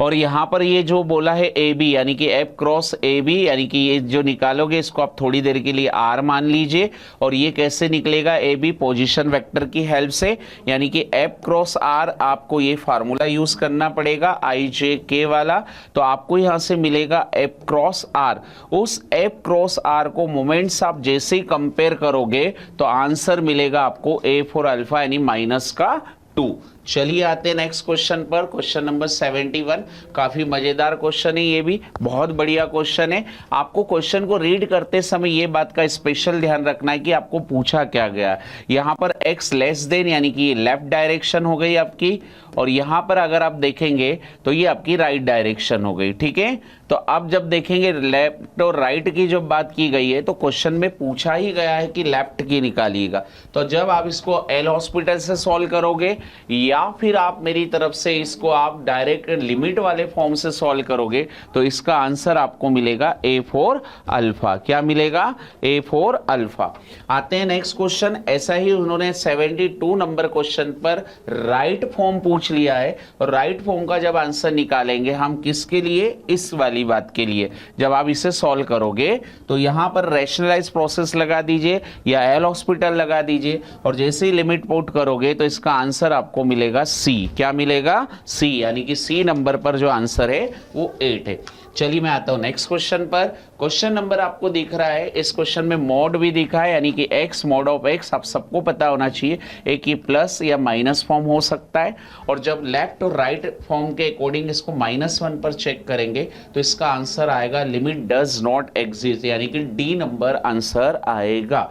और यहाँ पर ये जो बोला है ए बी यानी कि एफ क्रॉस ए बी, यानी कि ये जो निकालोगे इसको आप थोड़ी देर के लिए आर मान लीजिए। और ये कैसे निकलेगा ए बी? पोजीशन वेक्टर की हेल्प से, यानी कि एफ क्रॉस आर आपको ये फार्मूला यूज करना पड़ेगा आई जे के वाला। तो आपको यहाँ से मिलेगा एफ क्रॉस आर। उस एफ क्रॉस आर को मोमेंट्स आप जैसे ही कंपेयर करोगे तो आंसर मिलेगा आपको ए फॉर अल्फा यानी माइनस का 2। चलिए आते हैं नेक्स्ट क्वेश्चन पर, क्वेश्चन नंबर 71। काफी मजेदार क्वेश्चन है, ये भी बहुत बढ़िया क्वेश्चन है। आपको क्वेश्चन को रीड करते समय ये बात का स्पेशल ध्यान रखना है कि आपको पूछा क्या गया। यहाँ पर x लेस देन यानी कि ये लेफ्ट डायरेक्शन हो गई आपकी, और यहाँ पर अगर आप देखेंगे तो ये आपकी राइट डायरेक्शन हो गई। ठीक है, तो अब जब देखेंगे लेफ्ट और राइट की जब बात की गई है तो क्वेश्चन में पूछा ही गया है कि लेफ्ट की निकालिएगा। तो जब आप इसको एल हॉस्पिटल से सॉल्व करोगे या फिर आप मेरी तरफ से इसको आप डायरेक्ट लिमिट वाले फॉर्म से सॉल्व करोगे तो इसका आंसर आपको मिलेगा ए फॉर अल्फा। क्या मिलेगा? A for alpha. आते हैं नेक्स्ट क्वेश्चन। ऐसा ही उन्होंने 72 नंबर क्वेश्चन पर राइट फॉर्म पूछ लिया है, और राइट फॉर्म का जब आंसर निकालेंगे हम किसके लिए? इस वाली बात के लिए। जब आप इसे सॉल्व करोगे तो यहां पर रैशनलाइज प्रोसेस लगा दीजिए या एल हॉस्पिटल लगा दीजिए, और जैसे ही लिमिट पुट करोगे तो इसका आंसर आपको मिलेगा सी। क्या मिलेगा? सी, यानी कि सी नंबर पर जो आंसर है वो 8 है। चलिए मैं आता हूं नेक्स्ट क्वेश्चन पर। क्वेश्चन नंबर आपको दिख रहा है, इस क्वेश्चन में मॉड भी दिखा है, यानी कि x मॉड ऑफ x आप सबको पता होना चाहिए, एक ही प्लस या माइनस फॉर्म हो सकता है। और जब लेफ्ट और राइट फॉर्म के अकॉर्डिंग इसको -1 पर चेक करेंगे तो इसका आंसर आएगा लिमिट डज नॉट एग्जिस्ट, यानी कि डी नंबर आंसर आएगा।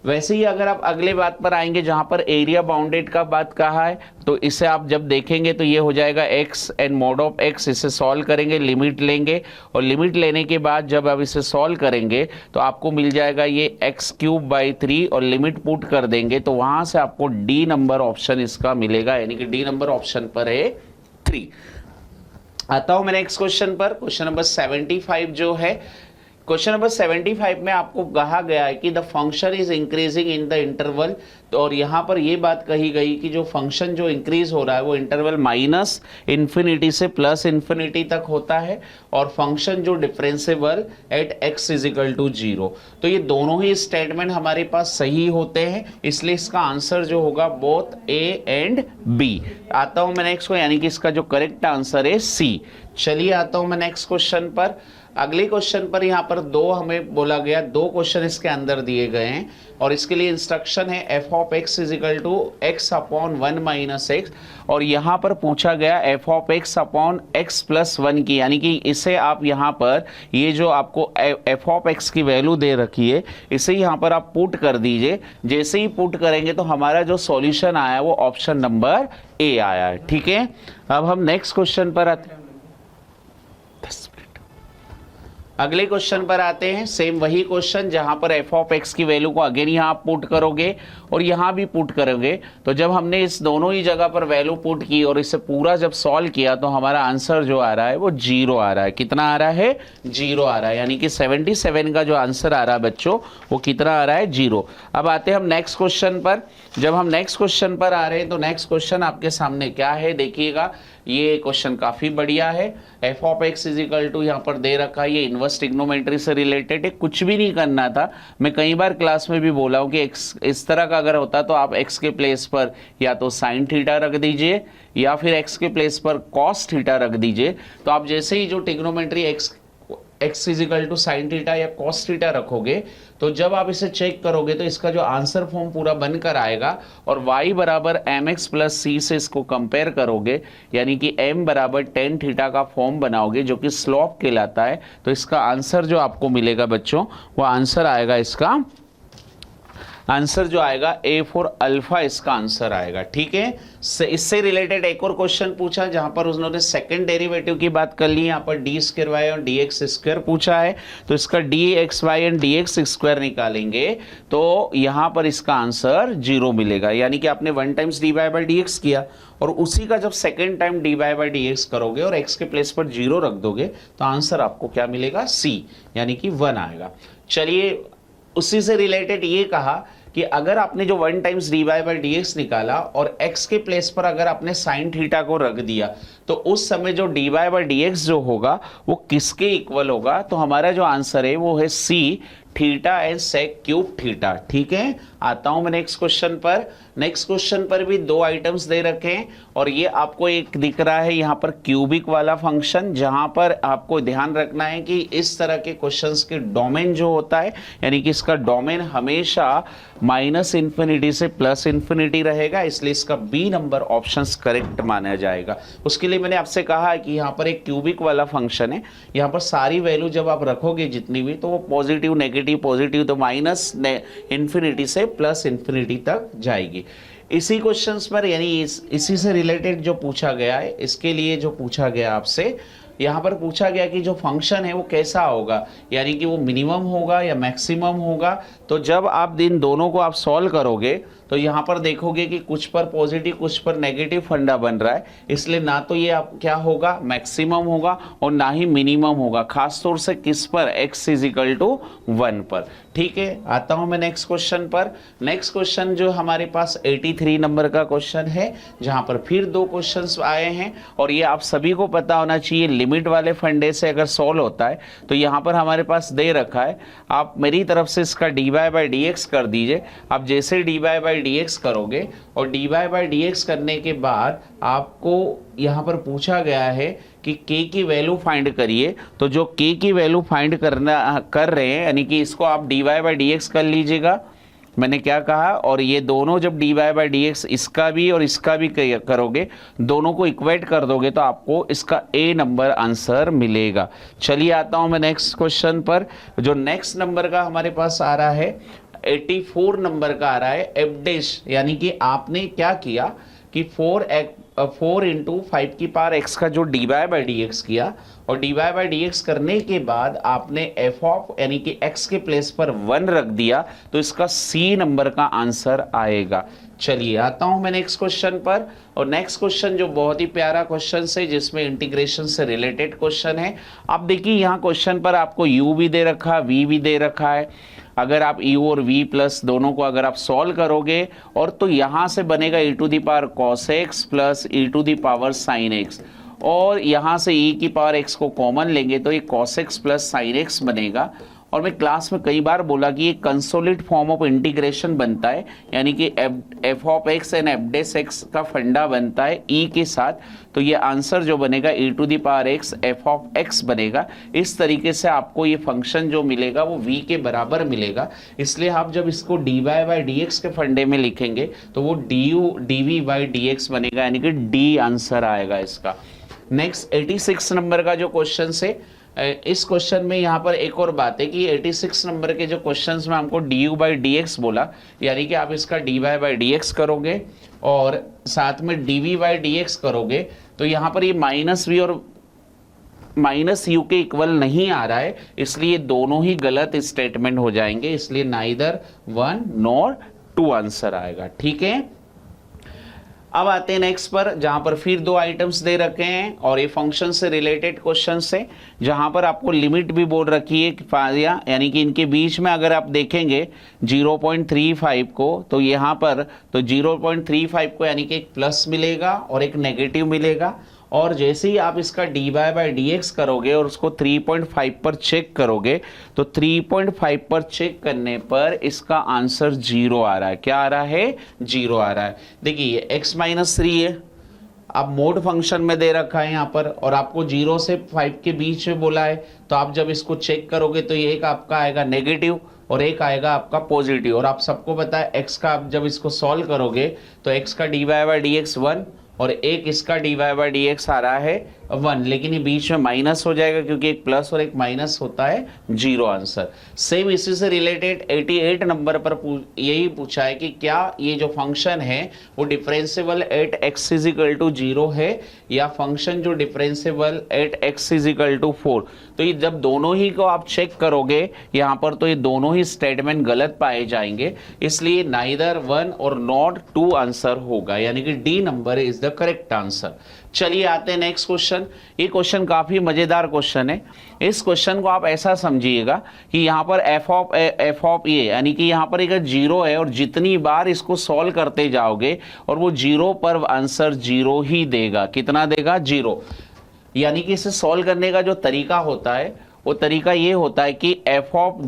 वैसे ही अगर आप अगले बात पर आएंगे जहां पर एरिया बाउंडेड का बात कहा है, तो इसे आप जब देखेंगे तो ये हो जाएगा x and mod of x। इसे सॉल्व करेंगे, लिमिट लेंगे, और लिमिट लेने के बाद जब आप इसे सॉल्व करेंगे तो आपको मिल जाएगा ये x³/3, और लिमिट पुट कर देंगे तो वहां से आपको डी नंबर ऑप्शन इसका मिलेगा, यानी कि डी नंबर ऑप्शन पर है 3। आता हूं मैं नेक्स्ट क्वेश्चन पर, क्वेश्चन नंबर 75 जो है। क्वेश्चन नंबर 75 में आपको कहा गया है कि the function is increasing in the interval, और यहां पर यह बात कही गई कि जो फंक्शन जो इंक्रीज हो रहा है वो इंटरवल -∞ से +∞ तक होता है, और फंक्शन जो डिफरेंसेबल एट x = 0। तो ये दोनों ही स्टेटमेंट हमारे पास सही होते हैं, इसलिए इसका आंसर जो होगा बोथ A एंड B। आता हूं मैं नेक्स्ट को, यानी कि इसका जो करेक्ट आंसर है C। चलिए आता हूं मैं नेक्स्ट क्वेश्चन पर। अगले क्वेश्चन पर यहाँ पर दो हमें बोला गया, 2 क्वेश्चन इसके अंदर दिए गए हैं, और इसके लिए इंस्ट्रक्शन है f(x) = x/1 - x, और यहाँ पर पूछा गया f(x) + 1 की, यानी कि इसे आप यहाँ पर ये जो आपको f(x) की वैल्यू दे रखी है इसे यहाँ पर आप पुट कर दीजिए। जैसे ही पुट करेंगे तो हमारा जो सॉल्यूशन आया वो ऑप्शन नंबर ए आया है। ठीक है, अब हम नेक्स्ट क्वेश्चन पर आते हैं। अगले क्वेश्चन पर आते हैं। सेम वही क्वेश्चन जहां पर f(x) की वैल्यू को अगेन यहां पुट करोगे और यहां भी पुट करोगे। तो जब हमने इस दोनों ही जगह पर वैल्यू पुट की और इसे पूरा जब सॉल्व किया तो हमारा आंसर जो आ रहा है वो 0 आ रहा है। कितना आ रहा है? 0 आ रहा है, यानी कि 77 का जो आंसर आ रहा है बच्चों वो कितना आ रहा है? 0। अब आते हैं हम नेक्स्ट क्वेश्चन पर। जब हम नेक्स्ट क्वेश्चन पर आ रहे हैं तो नेक्स्ट क्वेश्चन आपके सामने क्या है देखिएगा। ये क्वेश्चन काफी बढ़िया है। f(x) = यहाँ पर दे रखा है, ये इनवर्स ट्रिग्नोमेट्री से रिलेटेड है, कुछ भी नहीं करना था। मैं कई बार क्लास में भी बोला हूँ कि x इस तरह का अगर होता तो आप x के प्लेस पर या तो sin थीटा रख दीजिए या फिर x के प्लेस पर cos थीटा रख दीजिए। तो आप जैसे ही जो ट्रिग्नोमेट्री x = sin थीटा या cos थीटा रखोगे तो जब आप इसे चेक करोगे तो इसका जो आंसर फॉर्म पूरा बनकर आएगा, और y = mx + c से इसको कंपेयर करोगे, यानी कि m = tan थीटा का फॉर्म बनाओगे जो कि स्लोप कहलाता है। तो इसका आंसर जो आपको मिलेगा बच्चों वो आंसर आएगा, इसका आंसर जो आएगा A फॉर अल्फा इसका आंसर आएगा। ठीक है, इससे रिलेटेड एक और क्वेश्चन पूछा जहां पर उन्होंने सेकंड डेरिवेटिव की बात कर ली। यहाँ पर d² और dx² पूछा है, तो इसका dxy एंड dx² निकालेंगे तो यहाँ पर इसका आंसर 0 मिलेगा, यानी कि आपने 1 टाइम्स dy/dx किया और उसी का जब सेकेंड टाइम dy/dx करोगे और x के प्लेस पर 0 रख दोगे तो आंसर आपको क्या मिलेगा? C, यानी कि 1 आएगा। चलिए उसी से रिलेटेड ये कहा कि अगर आपने जो 1 टाइम्स dy बाई dx निकाला और x के प्लेस पर अगर आपने साइन थीटा को रख दिया तो उस समय जो dy बाई dx जो होगा वो किसके इक्वल होगा? तो हमारा जो आंसर है वो है C, theta and sec cube theta. ठीक है, आता हूं मैं नेक्स्ट क्वेश्चन पर। नेक्स्ट क्वेश्चन पर भी 2 आइटम्स दे रखे हैं और ये आपको एक दिख रहा है यहाँ पर क्यूबिक वाला फंक्शन, जहां पर आपको ध्यान रखना है कि इस तरह के क्वेश्चंस के डोमेन जो होता है, यानी कि इसका डोमेन हमेशा -∞ से +∞ रहेगा, इसलिए इसका बी नंबर ऑप्शन करेक्ट माना जाएगा। उसके लिए मैंने आपसे कहा है कि यहाँ पर एक क्यूबिक वाला फंक्शन है, यहाँ पर सारी वैल्यू जब आप रखोगे जितनी भी, तो वो पॉजिटिव नेगेटिव पॉजिटिव, तो -∞ से +∞ तक जाएगी। इसी क्वेश्चंस पर यानी इसी से रिलेटेड जो पूछा गया है, इसके लिए जो पूछा गया आपसे, यहाँ पर पूछा गया कि जो फंक्शन है वो कैसा होगा, यानी कि वो मिनिमम होगा या मैक्सिमम होगा। तो जब आप इन दोनों को आप सॉल्व करोगे तो यहाँ पर देखोगे कि कुछ पर पॉजिटिव कुछ पर नेगेटिव फंडा बन रहा है, इसलिए ना तो ये आप क्या होगा मैक्सिमम होगा और ना ही मिनिमम होगा, खास तौर से किस पर, x = 1 पर। ठीक है, आता हूं मैं नेक्स्ट क्वेश्चन पर। नेक्स्ट क्वेश्चन जो हमारे पास 83 नंबर का क्वेश्चन है, जहां पर फिर 2 क्वेश्चंस आए हैं और ये आप सभी को पता होना चाहिए, लिमिट वाले फंडे से अगर सॉल्व होता है तो यहाँ पर हमारे पास दे रखा है, आप मेरी तरफ से इसका dy बाई dx कर दीजिए। आप जैसे dy बाई dx करोगे और dy बाई dx करने के बाद आपको यहाँ पर पूछा गया है कि k की वैल्यू फाइंड करिए, तो जो k की वैल्यू फाइंड कर रहे हैं, यानी कि इसको आप dy बाई dx कर लीजिएगा, मैंने क्या कहा, और ये दोनों जब dy बाई dx इसका भी और इसका भी करोगे, दोनों को इक्वेट कर दोगे तो आपको इसका ए नंबर आंसर मिलेगा। चलिए आता हूं मैं नेक्स्ट क्वेश्चन पर। जो नेक्स्ट नंबर का हमारे पास आ रहा है 84 नंबर का आ रहा है एफ डैश, यानी कि आपने क्या किया कि 4 × 5⁵ का जो dy बाई dx किया और dy बाई dx करने के बाद आपने f ऑफ यानी कि x के प्लेस पर 1 रख दिया, तो इसका C नंबर का आंसर आएगा। चलिए आता हूं मैं नेक्स्ट क्वेश्चन पर। और नेक्स्ट क्वेश्चन जो बहुत ही प्यारा क्वेश्चन है, जिसमें इंटीग्रेशन से रिलेटेड क्वेश्चन है। अब देखिए यहाँ क्वेश्चन पर आपको u भी दे रखा है, v भी दे रखा है। अगर आप u और v प्लस दोनों को अगर आप सॉल्व करोगे और तो यहाँ से बनेगा e⁻cos x plus e⁻sin x, और यहाँ से e⁻x को कॉमन लेंगे तो ये cos x plus sin x बनेगा। और मैं क्लास में कई बार बोला कि ये कंसोलिड फॉर्म ऑफ इंटीग्रेशन बनता है, यानी कि f of x and f dash x का फंडा बनता है e के साथ, तो ये आंसर जो बनेगा e⁻x f ऑफ x बनेगा। इस तरीके से आपको ये फंक्शन जो मिलेगा वो v के बराबर मिलेगा, इसलिए आप जब इसको dy बाई dx के फंडे में लिखेंगे तो वो dv बाई dx बनेगा, यानी कि d आंसर आएगा इसका। नेक्स्ट 86 नंबर का जो क्वेश्चन है, इस क्वेश्चन में यहाँ पर एक और बात है कि 86 नंबर के जो क्वेश्चंस में हमको du बाई dx बोला, यानी कि आप इसका dy बाई dx करोगे और साथ में dv बाई dx करोगे, तो यहाँ पर ये -v और -u के इक्वल नहीं आ रहा है, इसलिए दोनों ही गलत स्टेटमेंट हो जाएंगे, इसलिए नाइदर 1 नॉर 2 आंसर आएगा। ठीक है, अब आते हैं नेक्स्ट पर, जहां पर फिर 2 आइटम्स दे रखे हैं और ये फंक्शन से रिलेटेड क्वेश्चन से, जहां पर आपको लिमिट भी बोल रखी है, यानी कि इनके बीच में अगर आप देखेंगे 0.35 को, तो यहाँ पर तो 0.35 को यानी कि एक प्लस मिलेगा और एक नेगेटिव मिलेगा, और जैसे ही आप इसका dy बाई dx करोगे और उसको 3.5 पर चेक करोगे, तो 3.5 पर चेक करने पर इसका आंसर 0 आ रहा है। क्या आ रहा है? 0 आ रहा है। देखिए x - 3 है, अब मोड फंक्शन में दे रखा है यहाँ पर, और आपको 0 से 5 के बीच में बोला है, तो आप जब इसको चेक करोगे तो ये एक आपका आएगा नेगेटिव और एक आएगा आपका पॉजिटिव, और आप सबको पता है x का आप जब इसको सॉल्व करोगे तो x का dy बाई dx 1 और एक इसका dy बाई dx आ रहा है 1, लेकिन ये बीच में माइनस हो जाएगा क्योंकि एक प्लस और एक माइनस होता है, 0 आंसर। सेम इसी से रिलेटेड 88 नंबर पर यही पूछा है कि क्या ये जो फंक्शन है वो डिफरेंशिएबल एट x = 0 है या फंक्शन जो डिफरेंशिएबल एट x = 4। तो ये जब दोनों ही को आप चेक करोगे यहाँ पर, तो ये दोनों ही स्टेटमेंट गलत पाए जाएंगे, इसलिए नाइदर 1 और नॉट 2 आंसर होगा, यानी कि D number is the correct answer. चलिए आते हैं नेक्स्ट क्वेश्चन। ये क्वेश्चन काफी मजेदार क्वेश्चन है। इस क्वेश्चन को आप ऐसा समझिएगा कि यहाँ पर एफ ऑफ ए यानी कि यहाँ पर एक जीरो है और जितनी बार इसको सॉल्व करते जाओगे और वो जीरो पर आंसर जीरो ही देगा। कितना देगा? जीरो। यानी कि इसे सॉल्व करने का जो तरीका होता है वो तरीका ये होता है कि एफ ऑफ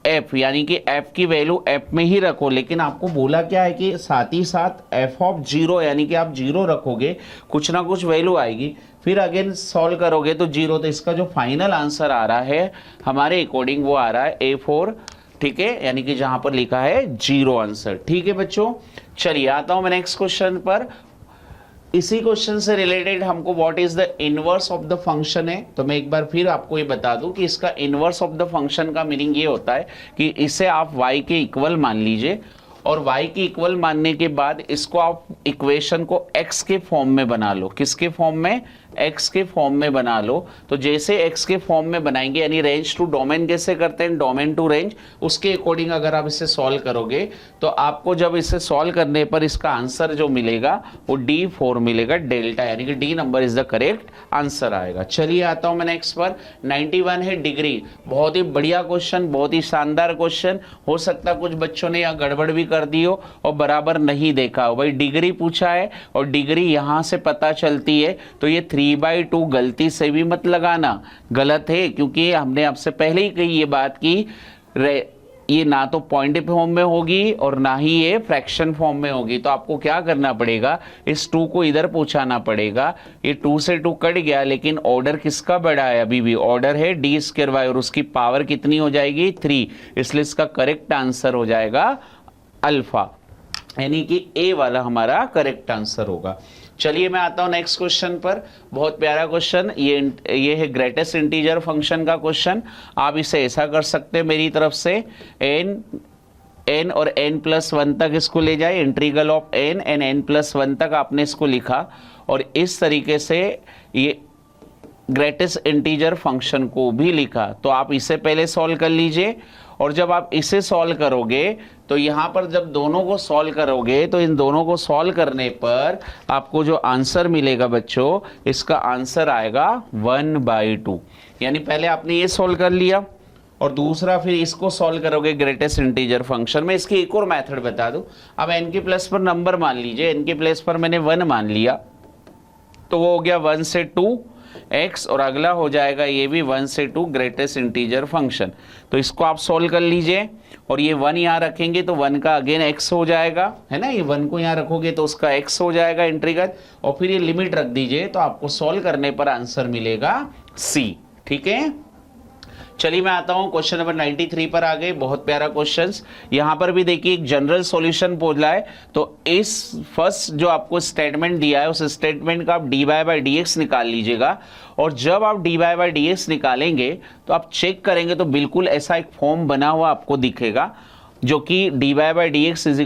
एफ यानी कि एफ की वैल्यू एफ में ही रखो, लेकिन आपको बोला क्या है कि साथ ही साथ एफ ऑफ जीरो यानी कि आप जीरो रखोगे, कुछ ना कुछ वैल्यू आएगी, फिर अगेन सॉल्व करोगे तो जीरो। तो इसका जो फाइनल आंसर आ रहा है हमारे अकॉर्डिंग वो आ रहा है A4, ठीक है, यानी कि जहां पर लिखा है जीरो आंसर। ठीक है बच्चों, चलिए आता हूं मैं नेक्स्ट क्वेश्चन पर। इसी क्वेश्चन से रिलेटेड हमको what is the inverse of the function है, तो मैं एक बार फिर आपको ये बता दूं कि इसका इनवर्स ऑफ द फंक्शन का मीनिंग ये होता है कि इसे आप y के इक्वल मान लीजिए और y के इक्वल मानने के बाद इसको आप इक्वेशन को x के फॉर्म में बना लो। किसके फॉर्म में? x के फॉर्म में बना लो। तो जैसे x के फॉर्म में बनाएंगे यानी रेंज टू डोमेन कैसे करते हैं, डोमेन टू रेंज, उसके अकॉर्डिंग अगर आप इसे सॉल्व करोगे तो आपको जब इसे सॉल्व करने पर इसका आंसर जो मिलेगा वो D4 मिलेगा, डेल्टा, यानी कि D number is the correct answer आएगा। चलिए आता हूं मैं नेक्स्ट पर। 91 है डिग्री। बहुत ही बढ़िया क्वेश्चन, बहुत ही शानदार क्वेश्चन। हो सकता है कुछ बच्चों ने यहाँ गड़बड़ भी कर दी हो और बराबर नहीं देखा हो। भाई डिग्री पूछा है और डिग्री यहां से पता चलती है, तो ये 3/2 गलती से भी मत लगाना, गलत है, क्योंकि हमने आपसे पहले ही कही ये बात की ये ना तो पॉइंट फॉर्म में होगी और ना ही ये फ्रैक्शन फॉर्म में होगी। तो आपको क्या करना पड़ेगा, इस 2 को इधर पहुंचाना पड़ेगा। ये 2 से 2 कट गया, लेकिन ऑर्डर किसका बढ़ा है? अभी भी ऑर्डर है d² और उसकी पावर कितनी हो जाएगी? 3। इसलिए इसका करेक्ट आंसर हो जाएगा अल्फा, यानी कि ए वाला हमारा करेक्ट आंसर होगा। चलिए मैं आता हूं नेक्स्ट क्वेश्चन पर। बहुत प्यारा क्वेश्चन, ये है ग्रेटेस्ट इंटीजर फंक्शन का क्वेश्चन। आप इसे ऐसा कर सकते हैं मेरी तरफ से, n और n+1 तक इसको ले जाए, integral of n and n+1 तक आपने इसको लिखा और इस तरीके से ये ग्रेटेस्ट इंटीजर फंक्शन को भी लिखा। तो आप इसे पहले सॉल्व कर लीजिए और जब आप इसे सॉल्व करोगे तो यहां पर जब दोनों को सॉल्व करोगे तो इन दोनों को सॉल्व करने पर आपको जो आंसर मिलेगा बच्चों, इसका आंसर आएगा 1/2। यानी पहले आपने ये सॉल्व कर लिया और दूसरा फिर इसको सॉल्व करोगे ग्रेटेस्ट इंटीजर फंक्शन में। इसकी एक और मेथड बता दूं। अब n के प्लेस पर नंबर मान लीजिए, n के प्लेस पर मैंने 1 मान लिया, तो वो हो गया 1 से 2 x और अगला हो जाएगा ये भी 1 से 2 ग्रेटेस्ट इंटीजर फंक्शन। तो इसको आप सॉल्व कर लीजिए और ये 1 यहाँ रखेंगे तो 1 का अगेन x हो जाएगा, है ना। ये 1 को यहाँ रखोगे तो उसका x हो जाएगा इंटीग्रल, और फिर ये लिमिट रख दीजिए तो आपको सॉल्व करने पर आंसर मिलेगा c। ठीक है, चलिए मैं आता हूं क्वेश्चन नंबर 93 पर आ गए। बहुत प्यारा क्वेश्चन। यहां पर भी देखिए एक जनरल सॉल्यूशन बोला है, तो इस फर्स्ट जो आपको स्टेटमेंट दिया है उस स्टेटमेंट का आप dy/dx निकाल लीजिएगा और जब आप dy/dx निकालेंगे तो आप चेक करेंगे तो बिल्कुल ऐसा एक फॉर्म बना हुआ आपको दिखेगा जो कि dy/dx =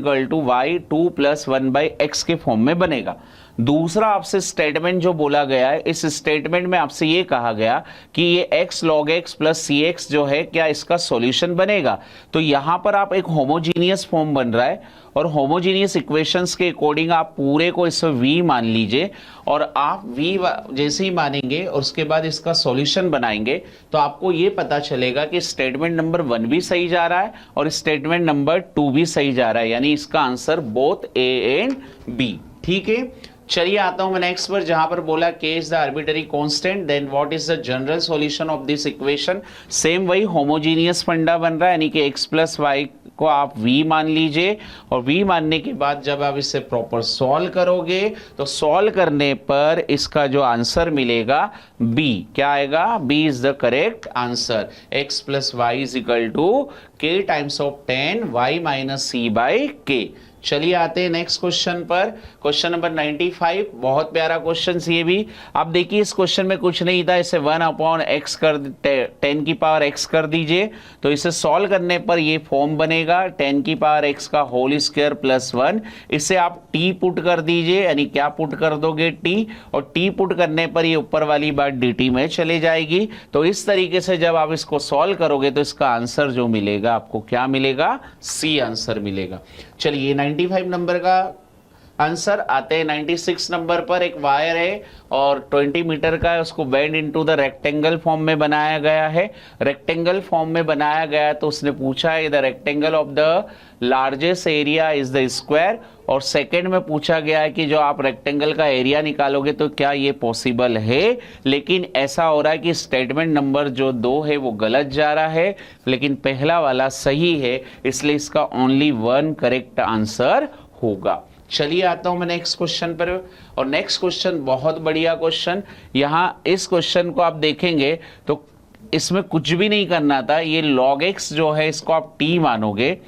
y 2 + 1/x के फॉर्म में बनेगा। दूसरा आपसे स्टेटमेंट जो बोला गया है, इस स्टेटमेंट में आपसे ये कहा गया कि ये x log x + cx जो है क्या इसका सॉल्यूशन बनेगा। तो यहां पर आप एक होमोजीनियस फॉर्म बन रहा है और होमोजीनियस इक्वेशंस के अकॉर्डिंग आप पूरे को इस v मान लीजिए और आप v जैसे ही मानेंगे और उसके बाद इसका सॉल्यूशन बनाएंगे तो आपको ये पता चलेगा कि स्टेटमेंट नंबर 1 भी सही जा रहा है और स्टेटमेंट नंबर 2 भी सही जा रहा है, यानी इसका आंसर बोथ a एंड b। ठीक है, चलिए आता हूं मैं नेक्स्ट पर, जहां पर बोला k is the arbitrary constant, then what is the general solution of this equation. Same वही होमोजीनियस फंडा बन रहा है, यानी कि x + y को आप v मान लीजिए और v मानने के बाद जब आप इसे प्रॉपर सॉल्व करोगे तो सॉल्व करने पर इसका जो आंसर मिलेगा b, क्या आएगा? b is the correct answer. x + y = k times of 10 y - c/k। चलिए आते हैं नेक्स्ट क्वेश्चन पर, क्वेश्चन नंबर 95। बहुत प्यारा क्वेश्चन ये भी। आप देखिए इस क्वेश्चन में कुछ नहीं था, इसे 1/x कर 10 की पावर x कर दीजिए तो इसे सॉल्व करने पर ये फॉर्म बनेगा 10 की पावर x का होल स्क्वायर + 1। इसे आप t पुट कर दीजिए, यानी क्या पुट कर दोगे? t, और t पुट करने पर ये ऊपर वाली बात dt में चले जाएगी। तो इस तरीके से जब आप इसको सॉल्व करोगे तो इसका आंसर जो मिलेगा आपको क्या मिलेगा? c आंसर मिलेगा। चलिए 95 नंबर का आंसर आते हैं 96 नंबर पर। एक वायर है और 20 मीटर का है, उसको bend into the rectangle form में बनाया गया है। रेक्टेंगल फॉर्म में बनाया गया तो उसने पूछा है the rectangle of the largest area is the square, और सेकंड में पूछा गया है कि जो आप रेक्टेंगल का एरिया निकालोगे तो क्या ये पॉसिबल है। लेकिन ऐसा हो रहा है कि स्टेटमेंट नंबर जो 2 है वो गलत जा रहा है, लेकिन पहला वाला सही है, इसलिए इसका ओनली 1 करेक्ट आंसर होगा। चलिए आता हूं मैं नेक्स्ट क्वेश्चन पर, और नेक्स्ट क्वेश्चन बहुत बढ़िया क्वेश्चन। यहां इस क्वेश्चन को आप देखेंगे तो इसमें कुछ भी नहीं करना था, ये log x जो है इसको आप t मानोगे,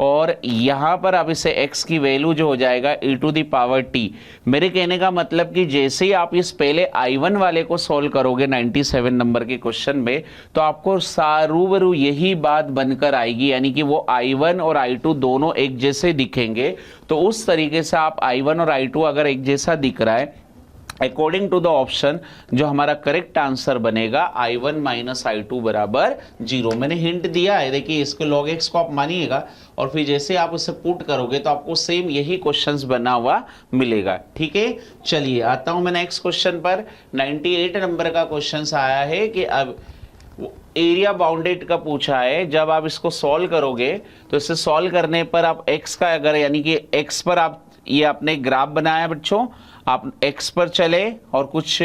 और यहां पर अब इसे x की वैल्यू जो हो जाएगा e⁻t। मेरे कहने का मतलब कि जैसे ही आप इस पहले I1 वाले को सॉल्व करोगे 97 नंबर के क्वेश्चन में, तो आपको सारूबरू यही बात बनकर आएगी, यानी कि वो I1 और I2 दोनों एक जैसे दिखेंगे। तो उस तरीके से आप I1 और I2 अगर एक जैसा दिख रहा है, अकॉर्डिंग टू द ऑप्शन जो हमारा करेक्ट आंसर बनेगा I1 माइनस I2 बराबर 0। मैंने हिंट दिया है, देखिए इसको log x को आप मानिएगा और फिर जैसे आप उसे पुट करोगे तो आपको सेम यही क्वेश्चंस बना हुआ मिलेगा। ठीक है, चलिए आता हूं मैं नेक्स्ट क्वेश्चन पर। 98 नंबर का क्वेश्चन आया है कि अब एरिया बाउंडेड का पूछा है। जब आप इसको सॉल्व करोगे तो इसे सॉल्व करने पर आप x का अगर यानी कि x पर आप ये आपने ग्राफ बनाया बच्चों, आप x पर चले और कुछ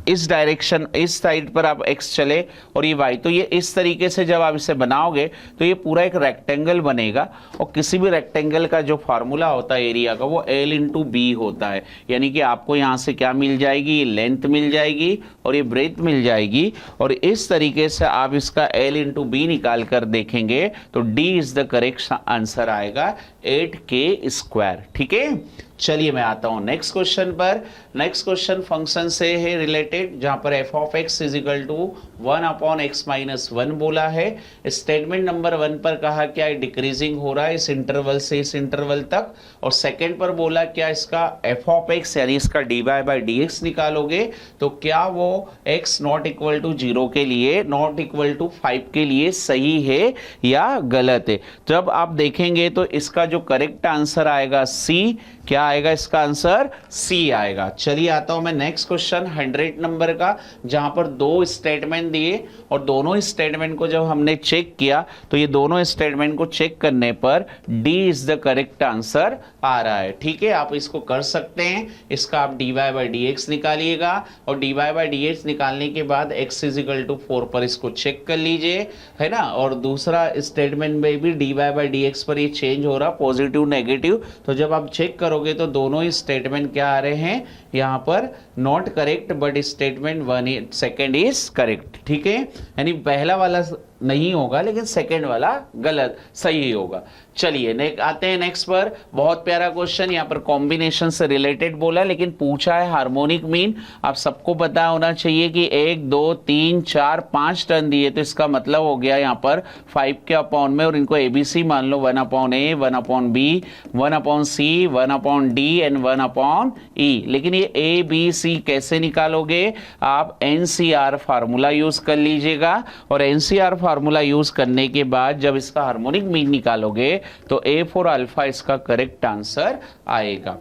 इस डायरेक्शन इस साइड पर आप x चले और ये y, तो ये इस तरीके से जब आप इसे बनाओगे तो ये पूरा एक रेक्टेंगल बनेगा। और किसी भी रेक्टेंगल का जो फार्मूला होता है एरिया का वो L इंटू बी होता है, यानी कि आपको यहाँ से क्या मिल जाएगी, ये लेंथ मिल जाएगी और ये ब्रेथ मिल जाएगी। और इस तरीके से आप इसका L इंटू बी निकाल कर देखेंगे तो D is the correct answer आएगा 8k²। ठीक है, चलिए मैं आता हूं नेक्स्ट क्वेश्चन पर। नेक्स्ट क्वेश्चन फंक्शन से है रिलेटेड, जहां पर f of x is equal to 1/x-1 बोला है। स्टेटमेंट नंबर 1 पर कहा क्या है, डिक्रीजिंग हो रहा है इस इंटरवल से इस इंटरवल तक, और सेकंड पर बोला क्या इसका f ऑफ x यानी इसका dy/dx निकालोगे तो क्या वो x नॉट इक्वल टू 0 के लिए नॉट इक्वल टू 5 के लिए सही है या गलत है। जब आप देखेंगे तो इसका जो करेक्ट आंसर आएगा C। क्या आएगा इसका आंसर? C आएगा। चलिए आता हूं मैं नेक्स्ट क्वेश्चन 100 नंबर का, जहां पर 2 स्टेटमेंट दिए और दोनों स्टेटमेंट को जब हमने चेक किया तो ये दोनों स्टेटमेंट को चेक करने पर D is the correct answer आ रहा है। ठीक है, आप इसको कर सकते हैं, इसका आप dy/dx निकालिएगा और dy/dx निकालने के बाद x इज इक्वल टू 4 पर इसको चेक कर लीजिए, है ना। और दूसरा स्टेटमेंट में भी dy/dx पर ये चेंज हो रहा पॉजिटिव नेगेटिव, तो जब आप चेक करोगे तो दोनों ही स्टेटमेंट क्या आ रहे हैं यहाँ पर not correct, but statement 1 second is correct. ठीक है, यानी पहला वाला नहीं होगा लेकिन सेकेंड वाला गलत सही होगा। चलिए आते हैं नेक्स्ट पर। बहुत प्यारा क्वेश्चन, यहाँ पर कॉम्बिनेशन से रिलेटेड बोला लेकिन पूछा है हार्मोनिक मीन। आप सबको पता होना चाहिए कि 1 2 3 4 5 टर्न दिए, तो इसका मतलब हो गया यहाँ पर 5 के अपॉन में, और इनको ABC मान लो 1/A 1/B 1/C 1/D and 1/E। लेकिन ये ABC कैसे निकालोगे, आप NCR फार्मूला यूज कर लीजिएगा, और NCR फार्मूला यूज करने के बाद जब इसका हार्मोनिक मीन निकालोगे तो A फॉर अल्फा इसका करेक्ट आंसर आएगा।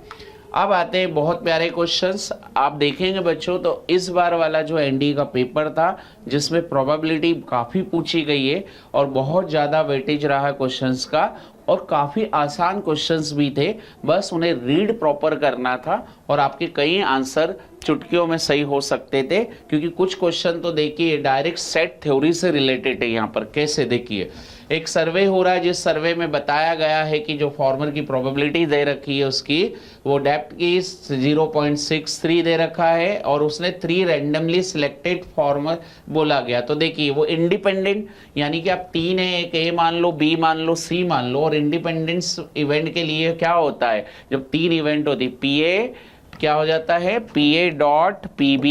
अब आते हैं बहुत प्यारे क्वेश्चंस। आप देखेंगे बच्चों तो इस बार वाला जो एनडी का पेपर था जिसमें प्रोबेबिलिटी काफ़ी पूछी गई है और बहुत ज़्यादा वेटेज रहा है क्वेश्चंस का, और काफ़ी आसान क्वेश्चंस भी थे, बस उन्हें रीड प्रॉपर करना था और आपके कई आंसर चुटकियों में सही हो सकते थे। क्योंकि कुछ क्वेश्चन तो देखिए डायरेक्ट सेट थ्योरी से रिलेटेड है। यहाँ पर कैसे देखिए, एक सर्वे हो रहा है जिस सर्वे में बताया गया है कि जो फॉर्मर की प्रोबेबिलिटी दे रखी है उसकी वो डेप्थ की 0.63 दे रखा है, और उसने 3 रैंडमली सिलेक्टेड फॉर्मर बोला गया। तो देखिए वो इंडिपेंडेंट, यानी कि आप 3 है, एक ए मान लो, बी मान लो, सी मान लो, और इंडिपेंडेंस इवेंट के लिए क्या होता है, जब 3 इवेंट होती है पीए क्या हो जाता है, PA dot PB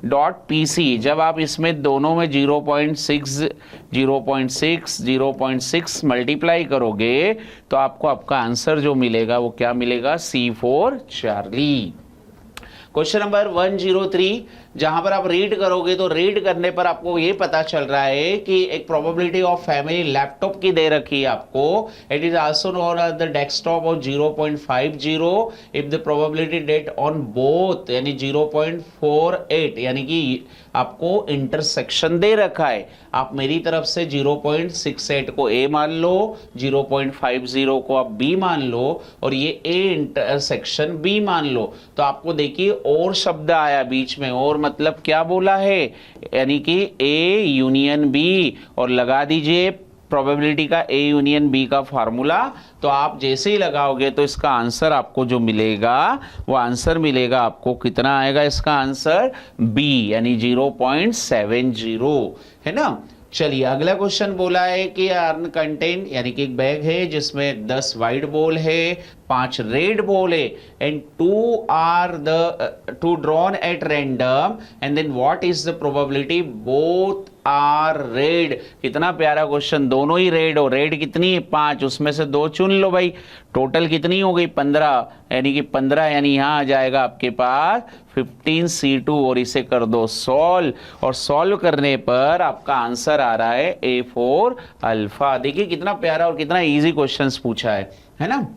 dot PC। जब आप इसमें दोनों में 0.6 मल्टीप्लाई करोगे तो आपको आपका आंसर जो मिलेगा वो क्या मिलेगा, C4 चार्ली। क्वेश्चन नंबर 103, जहां पर आप रीड करोगे तो रीड करने पर आपको ये पता चल रहा है कि एक प्रोबेबिलिटी ऑफ फैमिली लैपटॉप की दे रखी है आपको. It is also known as the desktop of 0.50 if the probability that on both यानी 0.48, यानी कि आपको इंटरसेक्शन दे रखा है. आप मेरी तरफ से 0.68 को ए मान लो, 0.50 को आप बी मान लो और ये ए इंटरसेक्शन बी मान लो. तो आपको देखिए और शब्द आया बीच में, और मतलब क्या बोला है, यानी कि ए यूनियन बी, और लगा दीजिए प्रोबेबिलिटी का ए यूनियन बी का फार्मूला. तो आप जैसे ही लगाओगे तो इसका आंसर आपको जो मिलेगा वो आंसर मिलेगा आपको, कितना आएगा इसका आंसर, बी यानी 0.70, है ना. चलिए अगला क्वेश्चन बोला है कि अर्न कंटेन, यानी कि एक बैग है जिसमें 10 वाइट बॉल है, 5 रेड बॉल है, and 2 are two drawn at random, and then what is the probability both are red. कितना प्यारा क्वेश्चन, दोनों ही रेड हो. रेड कितनी है, 5, उसमें से 2 चुन लो भाई. टोटल कितनी हो गई, 15, यानी कि 15 यानी यहां आ जाएगा आपके पास 15C2, और इसे कर दो सॉल्व, और सॉल्व करने पर आपका आंसर आ रहा है A4 अल्फा. देखिए कितना प्यारा और कितना इजी क्वेश्चंस पूछा है ना.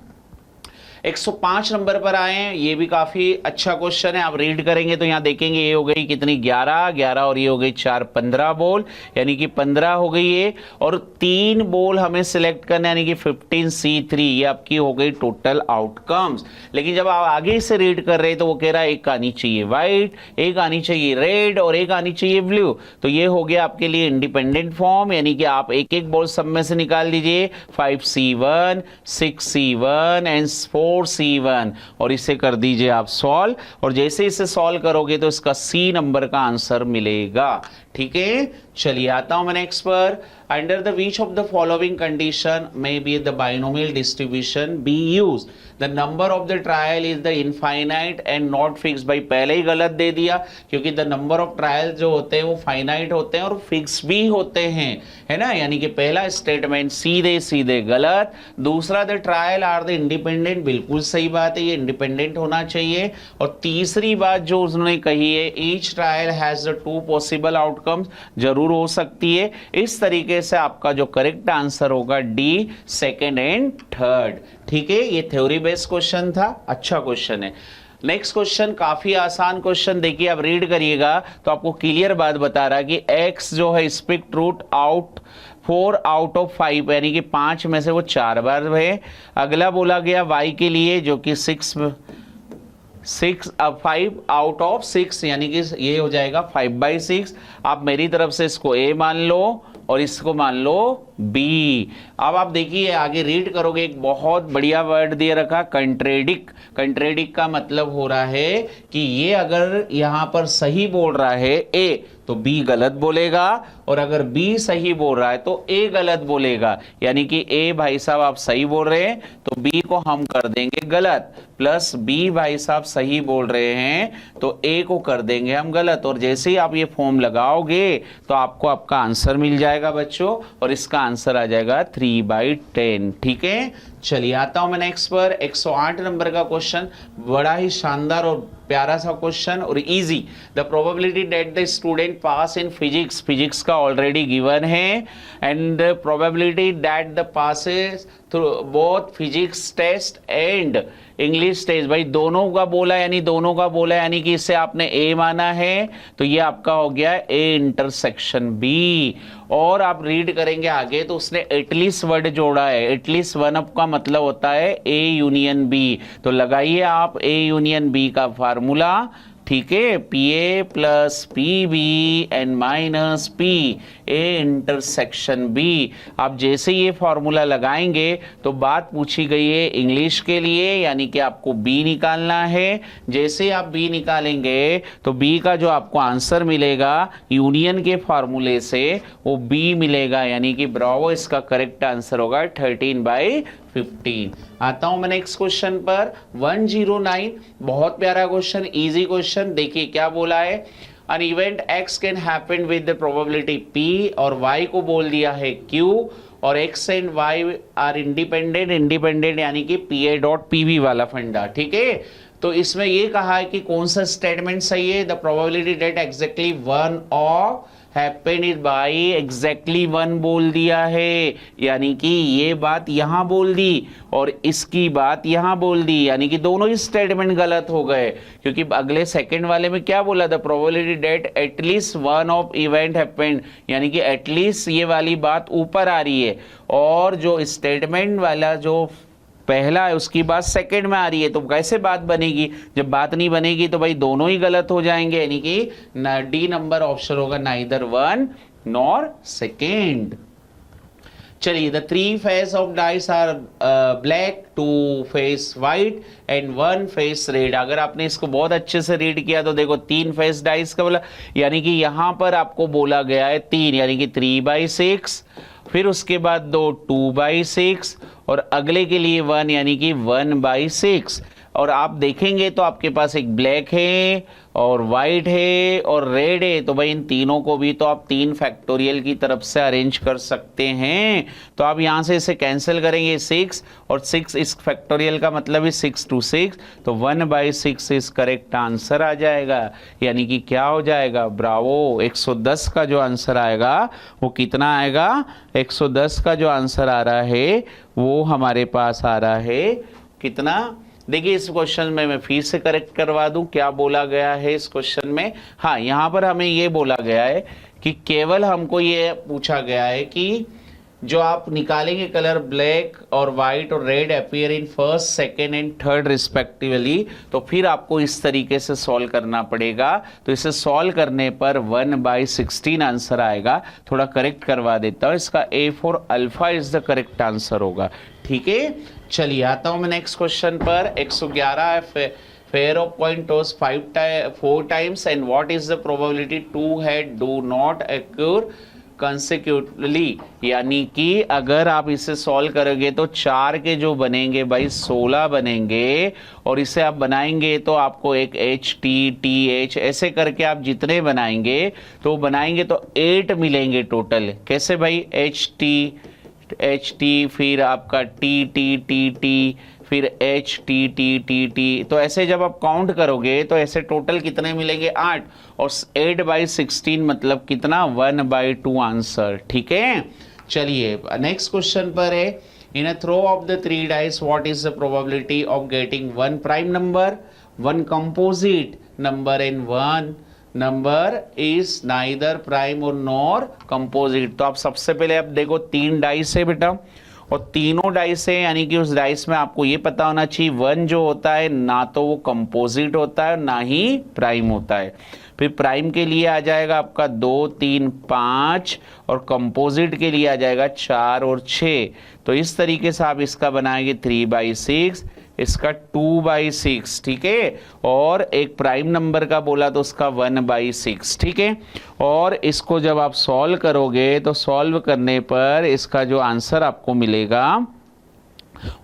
105 नंबर पर आए हैं, ये भी काफी अच्छा क्वेश्चन है. आप रीड करेंगे तो यहाँ देखेंगे ये हो गई कितनी, 11 और ये हो गई 4, 15 बॉल, यानी कि 15 हो गई है. और 3 बॉल हमें सिलेक्ट करना, यानी कि 15C3, ये आपकी हो गई टोटल आउटकम्स. लेकिन जब आप आगे से रीड कर रहे हैं तो वो कह रहा है एक आनी चाहिए व्हाइट, एक आनी चाहिए रेड और एक आनी चाहिए ब्लू. तो ये हो गया आपके लिए इंडिपेंडेंट फॉर्म, यानी कि आप एक एक बॉल सब में से निकाल दीजिए. 5C1, 6C1 एंड 4C1, और इसे कर दीजिए आप सॉल्व, और जैसे इसे सॉल्व करोगे तो इसका सी नंबर का आंसर मिलेगा. ठीक है, चलिए आता हूं मैं नेक्स्ट पर. Under the which of the following condition may be the binomial distribution B use. The number of the trial is the infinite and not fix. भाई पहले ही गलत दे दिया, क्योंकि द नंबर ऑफ ट्रायल जो होते हैं वो फाइनाइट होते हैं और फिक्स भी होते हैं, है ना. यानी कि पहला स्टेटमेंट सीधे सीधे गलत. दूसरा the trial are the independent, बिल्कुल सही बात है, ये इंडिपेंडेंट होना चाहिए. और तीसरी बात जो उन्होंने कही है, each trial has the 2 possible outcomes, जरूर हो सकती है. इस तरीके से आपका जो करेक्ट आंसर होगा डी, सेकेंड एंड थर्ड. ठीक है, ये थ्योरी बेस्ड क्वेश्चन था, अच्छा क्वेश्चन है. नेक्स्ट क्वेश्चन काफी आसान क्वेश्चन, देखिए आप रीड करिएगा तो आपको क्लियर बात बता रहा है कि x जो है स्पिक्ट रूट 4 आउट ऑफ 5, यानी कि 5 में से वो 4 बार है. अगला बोला गया y के लिए जो कि 5 आउट ऑफ 6, यानी कि ये हो जाएगा 5/6. आप मेरी तरफ से इसको a मान लो और इसको मान लो B. अब आप देखिए आगे रीड करोगे, एक बहुत बढ़िया वर्ड दिए रखा, कंट्रेडिक्ट. कंट्रेडिक्ट का मतलब हो रहा है कि ये अगर यहां पर सही बोल रहा है A तो B गलत बोलेगा, और अगर B सही बोल रहा है तो A गलत बोलेगा. यानी कि A भाई साहब आप सही बोल रहे हैं तो B को हम कर देंगे गलत, प्लस B भाई साहब सही बोल रहे हैं तो A को कर देंगे हम गलत. और जैसे ही आप ये फॉर्म लगाओगे तो आपको आपका आंसर मिल जाएगा बच्चों, और इसका आंसर आ जाएगा 3/10. ठीक है, चलिए आता हूं मैं नेक्स्ट पर. 108 नंबर का क्वेश्चन, बड़ा ही शानदार और प्यारा सा क्वेश्चन और easy. The probability that the student pass in physics, physics का ऑलरेडी गिवन है, and probability that the passes through both physics test and English test. भाई दोनों का बोला, यानी दोनों का बोला, यानी कि इससे आपने ए माना है तो ये आपका हो गया ए इंटरसेक्शन बी. और आप रीड करेंगे आगे तो उसने एटलीस्ट वर्ड जोड़ा है. एटलीस्ट वन अप का मतलब होता है ए यूनियन बी. तो लगाइए आप ए यूनियन बी का फार्मूला. ठीक है, PA plus PB and minus P, A intersection B. आप जैसे ये फॉर्मूला लगाएंगे तो बात पूछी गई है इंग्लिश के लिए, यानी कि आपको B निकालना है. जैसे आप B निकालेंगे तो B का जो आपको आंसर मिलेगा यूनियन के फॉर्मूले से वो B मिलेगा, यानी कि ब्रावो, इसका करेक्ट आंसर होगा 13/15. आता हूं मैं नेक्स्ट क्वेश्चन पर. 109, बहुत प्यारा क्वेश्चन, इजी क्वेश्चन. देखिए क्या बोला है, an event x can happen with the probability p, और y को बोल दिया है q, और x and y are independent. Independent यानी कि PA.PB वाला फंडा. ठीक है, तो इसमें ये कहा है कि कौन सा स्टेटमेंट सही है, the probability that exactly one of happened is by exactly one बोल दिया है, यानी कि ये बात यहां बोल दी और इसकी बात यहां बोल दी, यानी कि दोनों ही स्टेटमेंट गलत हो गए, क्योंकि अगले सेकंड वाले में क्या बोला, the probability that at least one of event happened, यानी कि एटलीस्ट ये वाली बात ऊपर आ रही है, और जो स्टेटमेंट वाला जो पहला है उसकी बात सेकंड में आ रही है, तो कैसे बात बनेगी, जब बात नहीं बनेगी तो भाई दोनों ही गलत हो जाएंगे, यानी कि डी नंबर ऑप्शन होगा नाइदर वन नॉर सेकंड। चलिए, the three face of dice are black, two face white and one face red. अगर आपने इसको बहुत अच्छे से रीड किया तो देखो तीन फेस डाइस का बोला, यानी कि यहां पर आपको बोला गया है तीन, यानी कि 3/6, फिर उसके बाद दो 2/6 और अगले के लिए 1 यानी कि 1/6। और आप देखेंगे तो आपके पास एक ब्लैक है और वाइट है और रेड है, तो भाई इन तीनों को भी तो आप 3 फैक्टोरियल की तरफ से अरेंज कर सकते हैं। तो आप यहां से इसे कैंसिल करेंगे 6 और 6 इस फैक्टोरियल का मतलब है 6 to 6, तो 1/6 इस करेक्ट आंसर आ जाएगा, यानी कि क्या हो जाएगा, ब्रावो, 110 का जो आंसर आएगा वो कितना आएगा, 110 का जो आंसर आ रहा है वो हमारे पास आ रहा है कितना। देखिए इस क्वेश्चन में मैं फिर से करेक्ट करवा दूं, क्या बोला गया है इस क्वेश्चन में। हाँ, यहां पर हमें ये बोला गया है कि केवल हमको ये पूछा गया है कि जो आप निकालेंगे कलर ब्लैक और वाइट और red appear in first, second and third respectively, तो फिर आपको इस तरीके से सॉल्व करना पड़ेगा। तो इसे सॉल्व करने पर 1/16 आंसर आएगा। थोड़ा करेक्ट करवा देता हूं, इसका A for alpha is the correct answer होगा। ठीक है, चलिए आता हूं मैं नेक्स्ट क्वेश्चन पर। 111 fair of point toss 4 times and what is the probability 2 head do not occur consecutively, यानी कि अगर आप इसे सॉल्व करोगे तो 4 के जो बनेंगे भाई 16 बनेंगे, और इसे आप बनाएंगे तो आपको एक HTTH ऐसे करके आप जितने बनाएंगे तो बनाएंगे तो 8 मिलेंगे टोटल। कैसे भाई, HT फिर आपका TTTT फिर HTTTT, तो ऐसे जब आप काउंट करोगे तो ऐसे टोटल कितने मिलेंगे 8, और 8/16 मतलब कितना 1/2 आंसर। ठीक है, चलिए नेक्स्ट क्वेश्चन पर है, in a throw of the 3 dice what is the probability of getting 1 prime number, 1 composite number and 1 number is neither prime और नॉर कंपोजिट। तो आप सबसे पहले आप देखो 3 डाइस है बेटा, और तीनों डाइस है, यानी कि उस डाइस में आपको ये पता होना चाहिए 1 जो होता है ना तो वो कंपोजिट होता है ना ही प्राइम होता है। फिर प्राइम के लिए आ जाएगा आपका 2, 3, 5 और कंपोजिट के लिए आ जाएगा 4 और 6। तो इस तरीके से आप इसका बनाएंगे 3/6, इसका 2/6। ठीक है, और एक प्राइम नंबर का बोला तो उसका 1/6। ठीक है, और इसको जब आप सॉल्व करोगे तो सॉल्व करने पर इसका जो आंसर आपको मिलेगा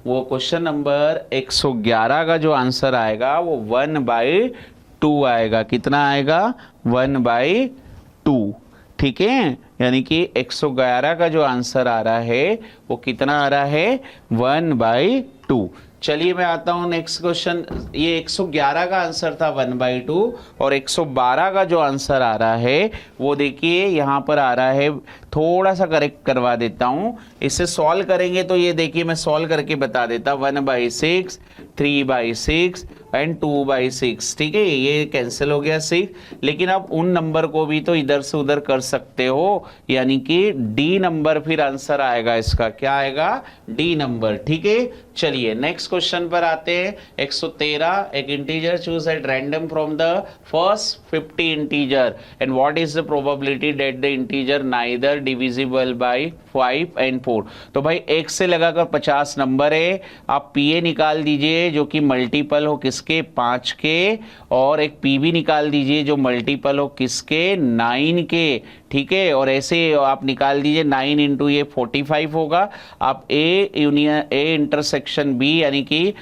वो क्वेश्चन नंबर 111 का जो आंसर आएगा वो 1/2 आएगा। कितना आएगा, 1/2। ठीक है, यानी कि 111 का जो आंसर आ रहा है वो कितना आ रहा है, 1/2। चलिए मैं आता हूं नेक्स्ट क्वेश्चन। ये 111 का आंसर था 1/2, और 112 का जो आंसर आ रहा है वो देखिए यहां पर आ रहा है, थोड़ा सा करेक्ट करवा देता हूं। इसे सॉल्व करेंगे तो ये देखिए मैं सॉल्व करके बता देता, 1/6, 3/6 एंड 2/6। ठीक है, ये कैंसिल हो गया 6, लेकिन आप उन नंबर को भी तो इधर से उधर कर सकते हो, यानी कि डी नंबर फिर आंसर आएगा इसका, क्या आएगा, डी नंबर। ठीक है, चलिए नेक्स्ट क्वेश्चन पर आते हैं। 113, एक integer choose at random from the first 50 integer and what is the probability that the integer neither divisible by 5 and 4। तो भाई 1 से लगाकर 50 नंबर है, आप PA निकाल दीजिए जो कि मल्टीपल हो किसके, 5 के, और एक PB निकाल दीजिए जो मल्टीपल हो किसके, 9 के। ठीक है, और ऐसे आप निकाल दीजिए 9 इंटू ये 45 होगा। आप A union A intersection B यानी कि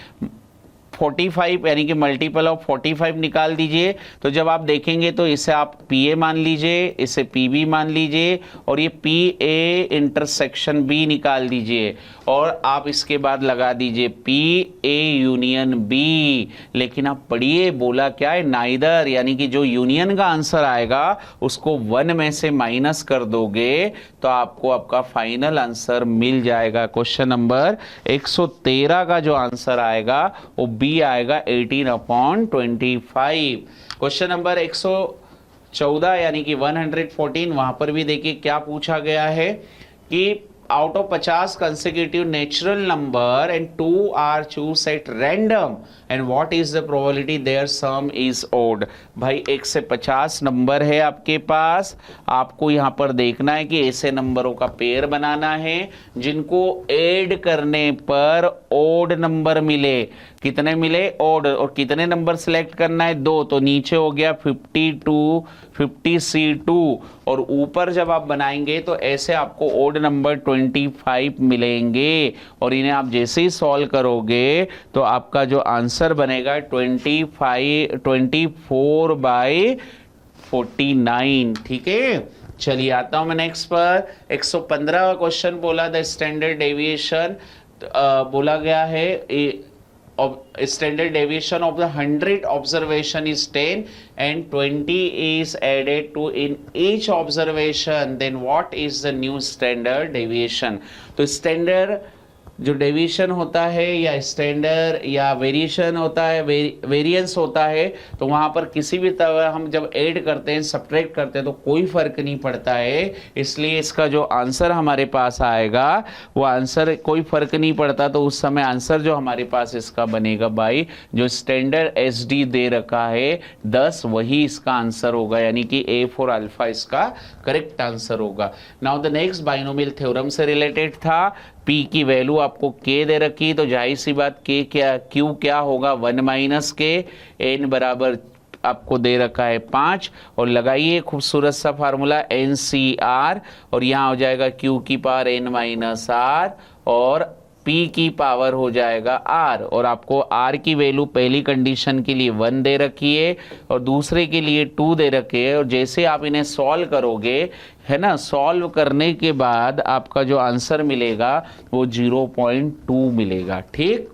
45 यानी कि मल्टीपल ऑफ 45 निकाल दीजिए। तो जब आप देखेंगे तो इसे आप पी ए मान लीजिए, इसे पी बी मान लीजिए और ये पी ए इंटरसेक्शन बी निकाल दीजिए और आप इसके बाद लगा दीजिए पी ए यूनियन बी। लेकिन आप पढ़िए बोला क्या है, नाइदर, यानी कि जो यूनियन का आंसर आएगा उसको 1 में से माइनस कर दोगे तो आपको आपका फाइनल आंसर मिल जाएगा। क्वेश्चन नंबर 113 का जो आंसर आएगा वो बी आएगा 18/25। क्वेश्चन नंबर 114 यानी कि 114, वहां पर भी देखिए क्या पूछा गया है कि out of 50 consecutive natural number and 2 are choose at random and what is the probability their sum is odd। भाई 1 से 50 नंबर है आपके पास, आपको यहाँ पर देखना है कि ऐसे नंबरों का पेयर बनाना है जिनको ऐड करने पर ओड नंबर मिले। कितने मिले? ओड। और कितने नंबर सिलेक्ट करना है? 2। तो नीचे हो गया 52 50C2 और ऊपर जब आप बनाएंगे तो ऐसे आपको ओड नंबर 25 मिलेंगे और इन्हें आप जैसे ही सॉल्व करोगे तो आपका जो आंसर बनेगा 24/49। ठीक है, चलिए आता हूं मैं नेक्स्ट पर। 115 क्वेश्चन बोला द स्टैंडर्ड डेविएशन बोला गया है standard deviation of the 100 observation is 10 and 20 is added to in each observation, then what is the new standard deviation। तो standard जो डेविएशन होता है या स्टैंडर्ड या वेरिएशन होता है, वेरिएंस होता है, तो वहां पर किसी भी तरह हम जब ऐड करते हैं सब्ट्रैक्ट करते हैं तो कोई फर्क नहीं पड़ता है। इसलिए इसका जो आंसर हमारे पास आएगा वो आंसर कोई फर्क नहीं पड़ता। तो उस समय आंसर जो हमारे पास इसका बनेगा भाई, जो स्टैंडर्ड एसडी दे रखा है 10, वही इसका आंसर होगा, यानी कि ए फॉर अल्फा इसका करेक्ट आंसर होगा। Now the next binomial theorem से रिलेटेड था। P की वैल्यू आपको K दे रखी, तो जाहिर सी बात Q क्या होगा 1 माइनस K, N बराबर आपको दे रखा है 5 और लगाइए खूबसूरत सा फार्मूला NCR और यहाँ हो जाएगा Q की पावर N माइनस R और P की पावर हो जाएगा R और आपको R की वैल्यू पहली कंडीशन के लिए 1 दे रखी है और दूसरे के लिए 2 दे रखे है। और जैसे आप इन्हें सॉल्व करोगे है ना, सॉल्व करने के बाद आपका जो आंसर मिलेगा वो 0.2 मिलेगा। ठीक,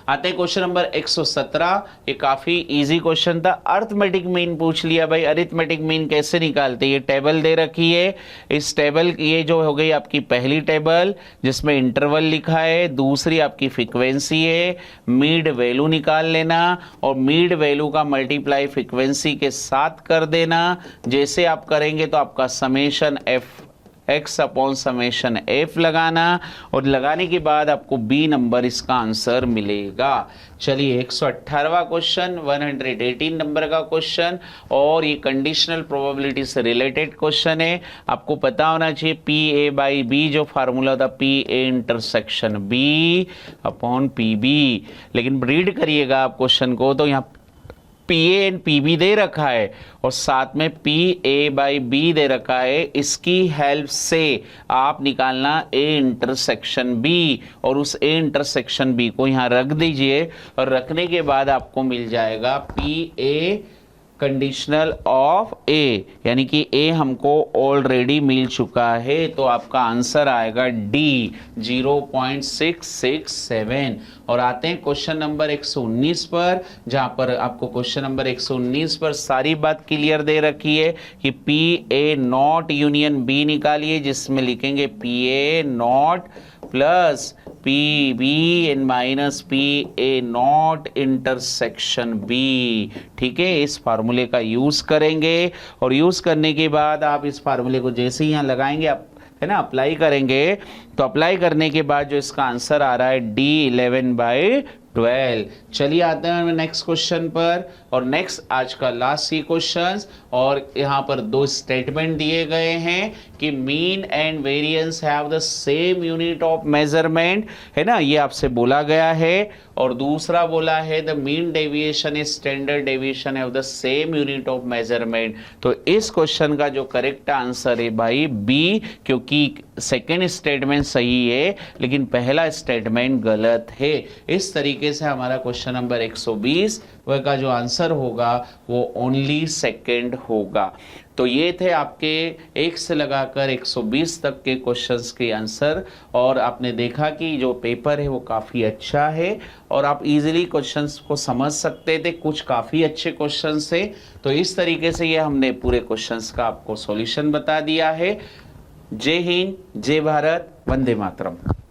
आते हैं क्वेश्चन नंबर 117। ये काफी इजी क्वेश्चन था। अर्थमेटिक मीन पूछ लिया भाई। अरिथमेटिक मीन कैसे निकालते हैं? ये टेबल दे रखी है। इस टेबल ये जो हो गई आपकी पहली टेबल जिसमें इंटरवल लिखा है, दूसरी आपकी फ्रीक्वेंसी है। मीड वैल्यू निकाल लेना और मीड वैल्यू का मल्टीप्लाई फ्रीक्वेंसी के साथ कर देना। जैसे आप करेंगे तो आपका summation x upon summation f लगाना और लगाने के बाद आपको b नंबर इसका आंसर मिलेगा। चलिए 118वां क्वेश्चन 118 नंबर का क्वेश्चन और ये कंडीशनल प्रोबेबिलिटी से रिलेटेड क्वेश्चन है। आपको पता होना चाहिए पी ए बाई बी जो फार्मूला था P A intersection B upon P B. लेकिन रीड करिएगा आप क्वेश्चन को, तो यहाँ P A and P B दे रखा है और साथ में पी ए बाई बी दे रखा है। इसकी हेल्प से आप निकालना ए इंटरसेक्शन बी और उस ए इंटरसेक्शन बी को यहाँ रख दीजिए और रखने के बाद आपको मिल जाएगा पी ए कंडीशनल ऑफ ए, यानी कि ए हमको ऑलरेडी मिल चुका है। तो आपका आंसर आएगा डी 0.667। और आते हैं क्वेश्चन नंबर 119 पर, जहां पर आपको क्वेश्चन नंबर 119 पर सारी बात क्लियर दे रखी है कि P A not union B निकालिए, जिसमें लिखेंगे P A not plus P B N minus P A not intersection B. ठीक है, इस फार्मूले का यूज करेंगे और यूज करने के बाद आप इस फार्मूले को जैसे ही यहाँ लगाएंगे आप है ना अप्लाई करेंगे, तो अप्लाई करने के बाद जो इसका आंसर आ रहा है D11/12। चलिए आते हैं नेक्स्ट क्वेश्चन पर और नेक्स्ट आज का लास्ट ही क्वेश्चन। और यहाँ पर 2 स्टेटमेंट दिए गए हैं कि mean and variance have the same unit of measurement, है ना, ये आपसे बोला गया है। और दूसरा बोला है the mean deviation is standard deviation have the same unit of measurement. तो इस क्वेश्चन का जो करेक्ट आंसर है भाई बी, क्योंकि सेकेंड स्टेटमेंट सही है लेकिन पहला स्टेटमेंट गलत है। इस तरीके तरीके से हमारा क्वेश्चन नंबर 120 वह का जो आंसर होगा वो ओनली सेकंड होगा। तो ये थे आपके 1 से लगाकर 120 तक के क्वेश्चंस के आंसर, और आपने देखा कि जो पेपर है वो काफ़ी अच्छा है और आप इजीली क्वेश्चंस को समझ सकते थे, कुछ काफ़ी अच्छे क्वेश्चंस थे। तो इस तरीके से ये हमने पूरे क्वेश्चंस का आपको सॉल्यूशन बता दिया है। जय हिंद, जय भारत, वंदे मातरम।